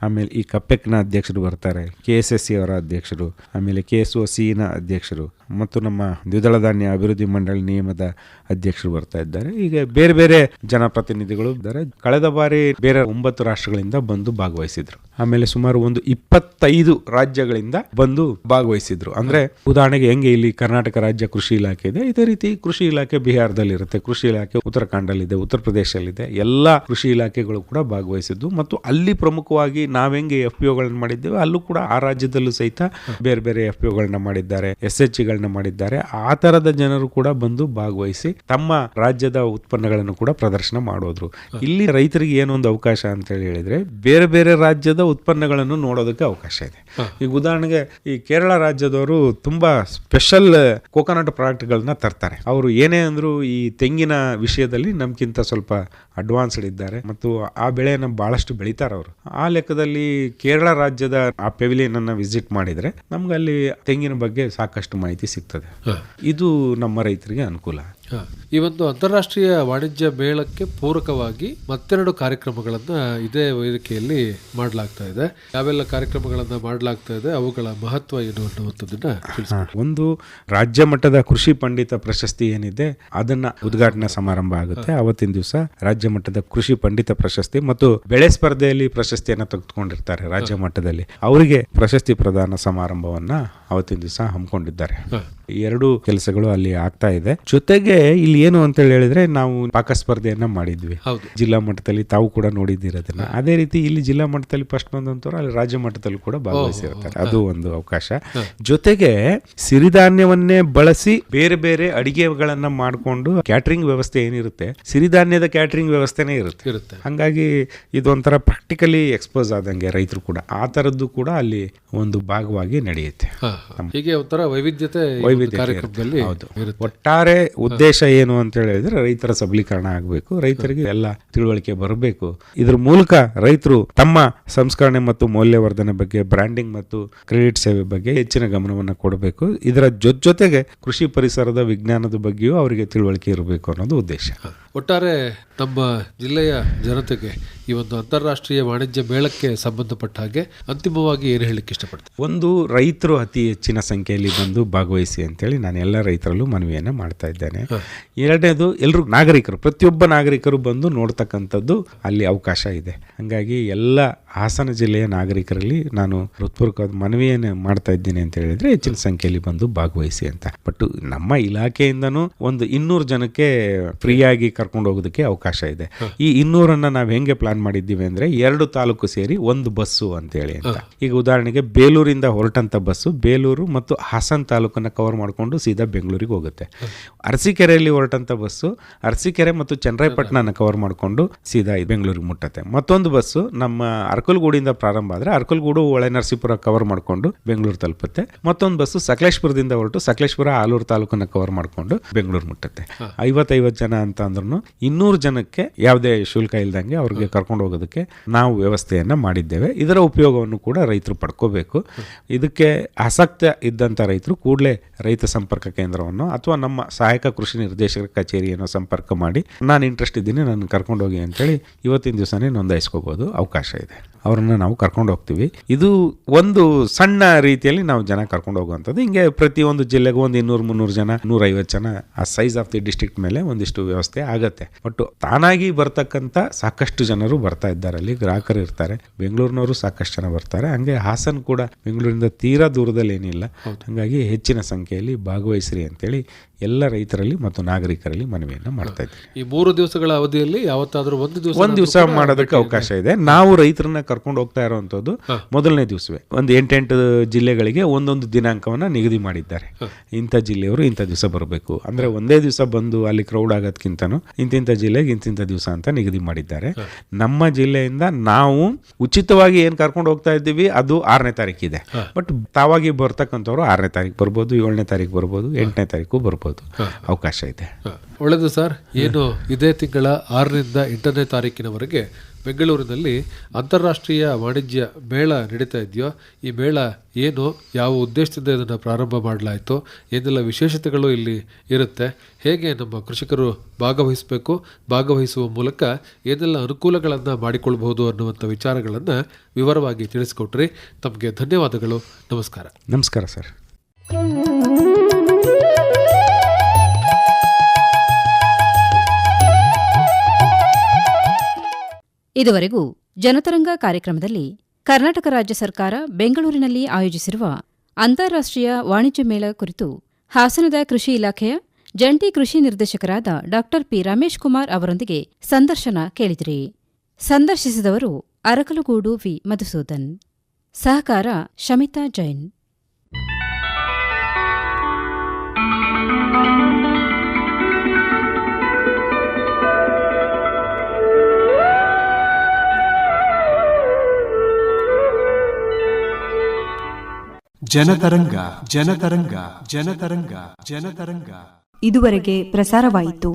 ಆಮೇಲೆ ಈ ಕಪ್ಪೆಕ್ನ ಅಧ್ಯಕ್ಷರು ಬರ್ತಾರೆ, KSSC ಅವರ ಅಧ್ಯಕ್ಷರು, ಆಮೇಲೆ KSOC-ನ ಅಧ್ಯಕ್ಷರು ಮತ್ತು ನಮ್ಮ ದ್ವಿದಳ ಧಾನ್ಯ ಅಭಿವೃದ್ಧಿ ಮಂಡಳಿ ನಿಯಮದ ಅಧ್ಯಕ್ಷರು ಬರ್ತಾ ಇದ್ದಾರೆ. ಈಗ ಬೇರೆ ಬೇರೆ ಜನಪ್ರತಿನಿಧಿಗಳು ಇದ್ದಾರೆ. ಕಳೆದ ಬಾರಿ ಬೇರೆ 9 ರಾಷ್ಟ್ರಗಳಿಂದ ಬಂದು ಭಾಗವಹಿಸಿದ್ರು. ಆಮೇಲೆ ಸುಮಾರು ಒಂದು 25 ರಾಜ್ಯಗಳಿಂದ ಬಂದು ಭಾಗವಹಿಸಿದ್ರು. ಅಂದ್ರೆ ಉದಾಹರಣೆಗೆ ಹೆಂಗೆ ಇಲ್ಲಿ ಕರ್ನಾಟಕ ರಾಜ್ಯ ಕೃಷಿ ಇಲಾಖೆ ಇದೆ, ಇದೇ ರೀತಿ ಕೃಷಿ ಇಲಾಖೆ ಬಿಹಾರದಲ್ಲಿ ಇರುತ್ತೆ, ಕೃಷಿ ಇಲಾಖೆ ಉತ್ತರಾಖಂಡಲ್ಲಿದೆ, ಉತ್ತರ ಪ್ರದೇಶದಲ್ಲಿದೆ. ಎಲ್ಲ ಕೃಷಿ ಇಲಾಖೆಗಳು ಕೂಡ ಭಾಗವಹಿಸಿದ್ದು. ಮತ್ತು ಅಲ್ಲಿ ಪ್ರಮುಖವಾಗಿ ನಾವೆಂಗೆ FPOಗಳನ್ನ ಮಾಡಿದ್ದೇವೆ, ಅಲ್ಲೂ ಕೂಡ ಆ ರಾಜ್ಯದಲ್ಲೂ ಸಹಿತ ಬೇರೆ ಬೇರೆ FPOಗಳನ್ನ ಮಾಡಿದ್ದಾರೆ, SHಗಳನ್ನ ಮಾಡಿದ್ದಾರೆ. ಆ ತರದ ಜನರು ಕೂಡ ಬಂದು ಭಾಗವಹಿಸಿ ತಮ್ಮ ರಾಜ್ಯದ ಉತ್ಪನ್ನಗಳನ್ನು ಕೂಡ ಪ್ರದರ್ಶನ ಮಾಡೋದ್ರು. ಇಲ್ಲಿ ರೈತರಿಗೆ ಏನೊಂದು ಅವಕಾಶ ಅಂತ ಹೇಳಿದ್ರೆ, ಬೇರೆ ಬೇರೆ ರಾಜ್ಯದ ಉತ್ಪನ್ನಗಳನ್ನು ನೋಡೋದಕ್ಕೆ ಅವಕಾಶ ಇದೆ. ಈಗ ಉದಾಹರಣೆಗೆ ಈ ಕೇರಳ ರಾಜ್ಯದವರು ತುಂಬಾ ಸ್ಪೆಷಲ್ ಕೋಕೋನಟ್ ಪ್ರಾಡಕ್ಟ್ಗಳನ್ನ ತರ್ತಾರೆ. ಅವರು ಏನೇ ಅಂದ್ರು ಈ ತೆಂಗಿನ ವಿಷಯದಲ್ಲಿ ನಮ್ಗಿಂತ ಸ್ವಲ್ಪ ಅಡ್ವಾನ್ಸ್ಡ್ ಇದ್ದಾರೆ ಮತ್ತು ಆ ಬೆಳೆಯನ್ನು ಬಹಳಷ್ಟು ಬೆಳೀತಾರೆ ಅವರು. ಆ ಲೆಕ್ಕದಲ್ಲಿ ಕೇರಳ ರಾಜ್ಯದ ಆ ಪೆವಿಲಿಯನ್ ಅನ್ನ ವಿಸಿಟ್ ಮಾಡಿದ್ರೆ ನಮ್ಗೆ ಅಲ್ಲಿ ತೆಂಗಿನ ಬಗ್ಗೆ ಸಾಕಷ್ಟು ಮಾಹಿತಿ ಸಿಗ್ತದೆ. ಇದು ನಮ್ಮ ರೈತರಿಗೆ ಅನುಕೂಲ. ಈ ಒಂದು ಅಂತಾರಾಷ್ಟ್ರೀಯ ವಾಣಿಜ್ಯ ಮೇಳಕ್ಕೆ ಪೂರಕವಾಗಿ ಮತ್ತೆರಡು ಕಾರ್ಯಕ್ರಮಗಳನ್ನ ಇದೇ ವೇದಿಕೆಯಲ್ಲಿ ಮಾಡಲಾಗ್ತಾ ಇದೆ. ಯಾವೆಲ್ಲ ಕಾರ್ಯಕ್ರಮಗಳನ್ನ ಮಾಡಲಾಗ್ತಾ ಇದೆ, ಅವುಗಳ ಮಹತ್ವ ಏನು ಅನ್ನುವಂಥದ್ದನ್ನ ತಿಳಿಸ್ಕೊಡಿ. ಒಂದು ರಾಜ್ಯ ಮಟ್ಟದ ಕೃಷಿ ಪಂಡಿತ ಪ್ರಶಸ್ತಿ ಏನಿದೆ ಅದನ್ನ ಉದ್ಘಾಟನಾ ಸಮಾರಂಭ ಆಗುತ್ತೆ. ಅವತ್ತಿನ ದಿವಸ ರಾಜ್ಯ ಮಟ್ಟದ ಕೃಷಿ ಪಂಡಿತ ಪ್ರಶಸ್ತಿ ಮತ್ತು ಬೆಳೆ ಸ್ಪರ್ಧೆಯಲ್ಲಿ ಪ್ರಶಸ್ತಿಯನ್ನ ತೆಗೆದುಕೊಂಡಿರ್ತಾರೆ ರಾಜ್ಯ ಮಟ್ಟದಲ್ಲಿ, ಅವರಿಗೆ ಪ್ರಶಸ್ತಿ ಪ್ರದಾನ ಸಮಾರಂಭವನ್ನ ಅವತ್ತಿನ ದಿವಸ ಹಮ್ಮಿಕೊಂಡಿದ್ದಾರೆ. ಈ ಎರಡು ಕೆಲಸಗಳು ಅಲ್ಲಿ ಆಗ್ತಾ ಇದೆ. ಜೊತೆಗೆ ಇಲ್ಲಿ ಏನು ಅಂತ ಹೇಳಿದ್ರೆ, ನಾವು ಪಾಕ ಸ್ಪರ್ಧೆಯನ್ನ ಮಾಡಿದ್ವಿ ಜಿಲ್ಲಾ ಮಟ್ಟದಲ್ಲಿ, ತಾವು ಕೂಡ ನೋಡಿದ್ದೀರದನ್ನ. ಅದೇ ರೀತಿ ಇಲ್ಲಿ ಜಿಲ್ಲಾ ಮಟ್ಟದಲ್ಲಿ ಫಸ್ಟ್ ಬಂದಂತವ್ರು ಅಲ್ಲಿ ರಾಜ್ಯ ಮಟ್ಟದಲ್ಲಿ ಕೂಡ ಭಾಗವಹಿಸಿರ್ತಾರೆ. ಅದು ಒಂದು ಅವಕಾಶ. ಜೊತೆಗೆ ಸಿರಿಧಾನ್ಯವನ್ನೇ ಬಳಸಿ ಬೇರೆ ಬೇರೆ ಅಡಿಗೆಗಳನ್ನ ಮಾಡಿಕೊಂಡು ಕ್ಯಾಟರಿಂಗ್ ವ್ಯವಸ್ಥೆ ಏನಿರುತ್ತೆ, ಸಿರಿಧಾನ್ಯದ ಕ್ಯಾಟರಿಂಗ್ ವ್ಯವಸ್ಥೆನೇ ಇರುತ್ತೆ. ಹಂಗಾಗಿ ಇದೊಂಥರ ಪ್ರಾಕ್ಟಿಕಲಿ ಎಕ್ಸ್ಪೋಸ್ ಆದಂಗೆ ರೈತರು ಕೂಡ ಆ ತರದ್ದು ಕೂಡ ಅಲ್ಲಿ ಒಂದು ಭಾಗವಾಗಿ ನಡೆಯುತ್ತೆ. ಹೀಗೆ ಒಂಥರ ವೈವಿಧ್ಯತೆ ಕಾರ್ಯಕ್ರಮದಲ್ಲಿ ಒಟ್ಟಾರೆ ಉದ್ದೇಶ ಏನು ಅಂತ ಹೇಳಿದ್ರೆ, ರೈತರ ಸಬಲೀಕರಣ ಆಗಬೇಕು, ರೈತರಿಗೆ ಎಲ್ಲ ತಿಳುವಳಿಕೆ ಬರಬೇಕು. ಇದ್ರ ಮೂಲಕ ರೈತರು ತಮ್ಮ ಸಂಸ್ಕರಣೆ ಮತ್ತು ಮೌಲ್ಯವರ್ಧನೆ ಬಗ್ಗೆ, ಬ್ರ್ಯಾಂಡಿಂಗ್ ಮತ್ತು ಕ್ರೆಡಿಟ್ ಸೇವೆ ಬಗ್ಗೆ ಹೆಚ್ಚಿನ ಗಮನವನ್ನು ಕೊಡಬೇಕು. ಇದರ ಜೊತೆಗೆ ಕೃಷಿ ಪರಿಸರದ ವಿಜ್ಞಾನದ ಬಗ್ಗೆಯೂ ಅವರಿಗೆ ತಿಳುವಳಿಕೆ ಇರಬೇಕು ಅನ್ನೋದು ಉದ್ದೇಶ. ಒಟ್ಟಾರೆ ನಮ್ಮ ಜಿಲ್ಲೆಯ ಜನತೆಗೆ ಈ ಒಂದು ಅಂತಾರಾಷ್ಟ್ರೀಯ ವಾಣಿಜ್ಯ ಮೇಳಕ್ಕೆ ಸಂಬಂಧಪಟ್ಟ ಹಾಗೆ ಅಂತಿಮವಾಗಿ ಏನು ಹೇಳಲಿಕ್ಕೆ ಇಷ್ಟಪಡ್ತೀನಿ? ಒಂದು, ರೈತರು ಅತಿ ಹೆಚ್ಚಿನ ಸಂಖ್ಯೆಯಲ್ಲಿ ಬಂದು ಭಾಗವಹಿಸಿ ಅಂತೇಳಿ ನಾನು ಎಲ್ಲ ರೈತರಲ್ಲೂ ಮನವಿಯನ್ನು ಮಾಡ್ತಾ ಇದ್ದೇನೆ. ಎರಡನೇದು, ಎಲ್ಲರೂ ನಾಗರಿಕರು, ಪ್ರತಿಯೊಬ್ಬ ನಾಗರಿಕರು ಬಂದು ನೋಡ್ತಕ್ಕಂಥದ್ದು ಅಲ್ಲಿ ಅವಕಾಶ ಇದೆ. ಹಾಗಾಗಿ ಎಲ್ಲ ಹಾಸನ ಜಿಲ್ಲೆಯ ನಾಗರಿಕರಲ್ಲಿ ನಾನು ಹೃತ್ಪೂರ್ವಕವಾದ ಮನವಿಯನ್ನು ಮಾಡ್ತಾ ಇದ್ದೀನಿ ಅಂತ ಹೇಳಿದ್ರೆ, ಹೆಚ್ಚಿನ ಸಂಖ್ಯೆಯಲ್ಲಿ ಬಂದು ಭಾಗವಹಿಸಿ ಅಂತ. ಬಟ್ ನಮ್ಮ ಇಲಾಖೆಯಿಂದನೂ ಒಂದು 200 ಜನಕ್ಕೆ ಫ್ರೀಯಾಗಿ ಕರ್ಕೊಂಡು ಹೋಗೋದಕ್ಕೆ ಅವಕಾಶ ಇದೆ. ಈ 200 ನಾವು ಹೆಂಗೆ ಪ್ಲಾನ್ ಮಾಡಿದ್ದೀವಿ ಅಂದ್ರೆ, 2 ತಾಲೂಕು ಸೇರಿ ಒಂದು ಬಸ್ಸು ಅಂತೇಳಿ ಅಂತ. ಈಗ ಉದಾಹರಣೆಗೆ ಬೇಲೂರಿಂದ ಹೊರಟಂತ ಬಸ್ಸು ಬೇಲೂರು ಮತ್ತು ಹಾಸನ ತಾಲೂಕನ್ನ ಕವರ್ ಮಾಡಿಕೊಂಡು ಸೀದಾ ಬೆಂಗಳೂರಿಗೆ ಹೋಗುತ್ತೆ. ಅರಸೀಕೆರೆಯಲ್ಲಿ ಹೊರಟಂತ ಬಸ್ಸು ಅರಸೀಕೆರೆ ಮತ್ತು ಚನ್ನರಾಯಪಟ್ಟಣ ಕವರ್ ಮಾಡಿಕೊಂಡು ಸೀದಾ ಬೆಂಗಳೂರಿಗೆ ಮುಟ್ಟತ್ತೆ. ಮತ್ತೊಂದು ಬಸ್ಸು ನಮ್ಮ ಅರಕಲಗೂಡಿಂದ ಪ್ರಾರಂಭ ಆದರೆ ಅರಕಲಗೂಡು ಹೊಳೆನರಸೀಪುರ ಕವರ್ ಮಾಡಿಕೊಂಡು ಬೆಂಗಳೂರು ತಲುಪುತ್ತೆ. ಮತ್ತೊಂದು ಬಸ್ಸು ಸಕಲೇಶ್ಪುರದಿಂದ ಹೊರಟು ಸಕಲೇಶ್ಪುರ ಆಲೂರು ತಾಲೂಕನ್ನ ಕವರ್ ಮಾಡಿಕೊಂಡು ಬೆಂಗಳೂರು ಮುಟ್ಟುತ್ತೆ. 50 ಜನ ಅಂತ ಅಂದ್ರೂ 200 ಜನಕ್ಕೆ ಯಾವುದೇ ಶುಲ್ಕ ಇಲ್ದಂಗೆ ಅವ್ರಿಗೆ ಕರ್ಕೊಂಡು ಹೋಗೋದಕ್ಕೆ ನಾವು ವ್ಯವಸ್ಥೆಯನ್ನು ಮಾಡಿದ್ದೇವೆ. ಇದರ ಉಪಯೋಗವನ್ನು ಕೂಡ ರೈತರು ಪಡ್ಕೋಬೇಕು. ಇದಕ್ಕೆ ಆಸಕ್ತ ಇದ್ದಂಥ ರೈತರು ಕೂಡಲೇ ರೈತ ಸಂಪರ್ಕ ಕೇಂದ್ರವನ್ನು ಅಥವಾ ನಮ್ಮ ಸಹಾಯಕ ಕೃಷಿ ನಿರ್ದೇಶಕರ ಕಚೇರಿಯನ್ನು ಸಂಪರ್ಕ ಮಾಡಿ ನಾನು ಇಂಟ್ರೆಸ್ಟ್ ಇದ್ದೀನಿ, ನನ್ನ ಕರ್ಕೊಂಡು ಹೋಗಿ ಅಂತೇಳಿ ಇವತ್ತಿನ ದಿವಸನೇ ನೋಂದಾಯಿಸ್ಕೋಬೋದು, ಅವಕಾಶ ಇದೆ. ಅವರನ್ನು ನಾವು ಕರ್ಕೊಂಡು ಹೋಗ್ತೀವಿ. ಇದು ಒಂದು ಸಣ್ಣ ರೀತಿಯಲ್ಲಿ ನಾವು ಜನ ಕರ್ಕೊಂಡು ಹೋಗುವಂಥದ್ದು. ಹಿಂಗೆ ಪ್ರತಿಯೊಂದು ಜಿಲ್ಲೆಗೂ ಒಂದು 200-300 ಜನ, 150 ಜನ ಆ ಸೈಜ್ ಆಫ್ ದಿ ಡಿಸ್ಟ್ರಿಕ್ಟ್ ಮೇಲೆ ಒಂದಿಷ್ಟು ವ್ಯವಸ್ಥೆ ಆಗುತ್ತೆ. ಬಟ್ ತಾನಾಗಿ ಬರ್ತಕ್ಕಂಥ ಸಾಕಷ್ಟು ಜನರು ಬರ್ತಾ ಇದ್ದಾರೆ. ಅಲ್ಲಿ ಗ್ರಾಹಕರು ಇರ್ತಾರೆ. ಬೆಂಗಳೂರಿನವರು ಸಾಕಷ್ಟು ಜನ ಬರ್ತಾರೆ. ಹಂಗೆ ಹಾಸನ ಕೂಡ ಬೆಂಗಳೂರಿಂದ ತೀರಾ ದೂರದಲ್ಲಿ ಏನಿಲ್ಲ. ಹಾಗಾಗಿ ಹೆಚ್ಚಿನ ಸಂಖ್ಯೆಯಲ್ಲಿ ಭಾಗವಹಿಸ್ರಿ ಅಂತೇಳಿ ಎಲ್ಲ ರೈತರಲ್ಲಿ ಮತ್ತು ನಾಗರಿಕರಲ್ಲಿ ಮನವಿಯನ್ನು ಮಾಡ್ತಾ ಇದ್ದೀವಿ. ಈ 3 ದಿವಸಗಳ ಅವಧಿಯಲ್ಲಿ ಯಾವತ್ತಾದ್ರೂ ಒಂದು ದಿವಸ ಮಾಡೋದಕ್ಕೆ ಅವಕಾಶ ಇದೆ. ನಾವು ರೈತರನ್ನ ಕರ್ಕೊಂಡು ಹೋಗ್ತಾ ಇರುವಂತದ್ದು ಮೊದಲನೇ ದಿವಸವೇ ಒಂದು 8 ಜಿಲ್ಲೆಗಳಿಗೆ ಒಂದೊಂದು ದಿನಾಂಕವನ್ನ ನಿಗದಿ ಮಾಡಿದ್ದಾರೆ. ಇಂಥ ಜಿಲ್ಲೆಯವರು ಇಂಥ ದಿವಸ ಬರಬೇಕು ಅಂದ್ರೆ ಒಂದೇ ದಿವಸ ಬಂದು ಅಲ್ಲಿ ಕ್ರೌಡ್ ಆಗೋದಕ್ಕಿಂತನೂ ಇಂತಿಂಥ ಜಿಲ್ಲೆಗೆ ಇಂತಿಂಥ ದಿವಸ ಅಂತ ನಿಗದಿ ಮಾಡಿದ್ದಾರೆ. ನಮ್ಮ ಜಿಲ್ಲೆಯಿಂದ ನಾವು ಉಚಿತವಾಗಿ ಏನು ಕರ್ಕೊಂಡು ಹೋಗ್ತಾ ಇದ್ದೀವಿ ಅದು 6ನೇ ತಾರೀಕಿದೆ. ಬಟ್ ತಾವಾಗಿ ಬರ್ತಕ್ಕಂಥವ್ರು 6ನೇ ತಾರೀಕು ಬರ್ಬೋದು, 7ನೇ ತಾರೀಕು ಬರ್ಬೋದು, 8ನೇ ತಾರೀಕು ಬರ್ಬೋದು, ಅವಕಾಶ ಇದೆ. ಒಳ್ಳೆಯದು ಸರ್. ಏನು ಇದೇ ತಿಂಗಳ 6ರಿಂದ 8ನೇ ತಾರೀಕಿನವರೆಗೆ ಬೆಂಗಳೂರಿನಲ್ಲಿ ಅಂತಾರಾಷ್ಟ್ರೀಯ ವಾಣಿಜ್ಯ ಮೇಳ ನಡೀತಾ ಇದೆಯೋ, ಈ ಮೇಳ ಏನು, ಯಾವ ಉದ್ದೇಶದಿಂದ ಇದನ್ನು ಪ್ರಾರಂಭ ಮಾಡಲಾಯಿತು, ಏನೆಲ್ಲ ವಿಶೇಷತೆಗಳು ಇಲ್ಲಿ ಇರುತ್ತೆ, ಹೇಗೆ ನಮ್ಮ ಕೃಷಿಕರು ಭಾಗವಹಿಸಬೇಕು, ಭಾಗವಹಿಸುವ ಮೂಲಕ ಏನೆಲ್ಲ ಅನುಕೂಲಗಳನ್ನು ಮಾಡಿಕೊಳ್ಬಹುದು ಅನ್ನುವಂಥ ವಿಚಾರಗಳನ್ನು ವಿವರವಾಗಿ ತಿಳಿಸ್ಕೊಟ್ರಿ. ತಮಗೆ ಧನ್ಯವಾದಗಳು. ನಮಸ್ಕಾರ. ನಮಸ್ಕಾರ ಸರ್. ಇದುವರೆಗೂ ಜನತರಂಗ ಕಾರ್ಯಕ್ರಮದಲ್ಲಿ ಕರ್ನಾಟಕ ರಾಜ್ಯ ಸರ್ಕಾರ ಬೆಂಗಳೂರಿನಲ್ಲಿ ಆಯೋಜಿಸಿರುವ ಅಂತಾರಾಷ್ಟ್ರೀಯ ವಾಣಿಜ್ಯ ಮೇಳ ಕುರಿತು ಹಾಸನದ ಕೃಷಿ ಇಲಾಖೆಯ ಜಂಟಿ ಕೃಷಿ ನಿರ್ದೇಶಕರಾದ ಡಾ ಪಿ ರಮೇಶ್ ಕುಮಾರ್ ಅವರೊಂದಿಗೆ ಸಂದರ್ಶನ ಕೇಳಿದಿರಿ. ಸಂದರ್ಶಿಸಿದವರು ಅರಕಲಗೂಡು ವಿ ಮಧುಸೂದನ್. ಸಹಕಾರ ಶಮಿತಾ ಜೈನ್. ಜನತರಂಗ ಜನತರಂಗ ಜನತರಂಗ ಜನತರಂಗ ಇದುವರೆಗೆ ಪ್ರಸಾರವಾಯಿತು.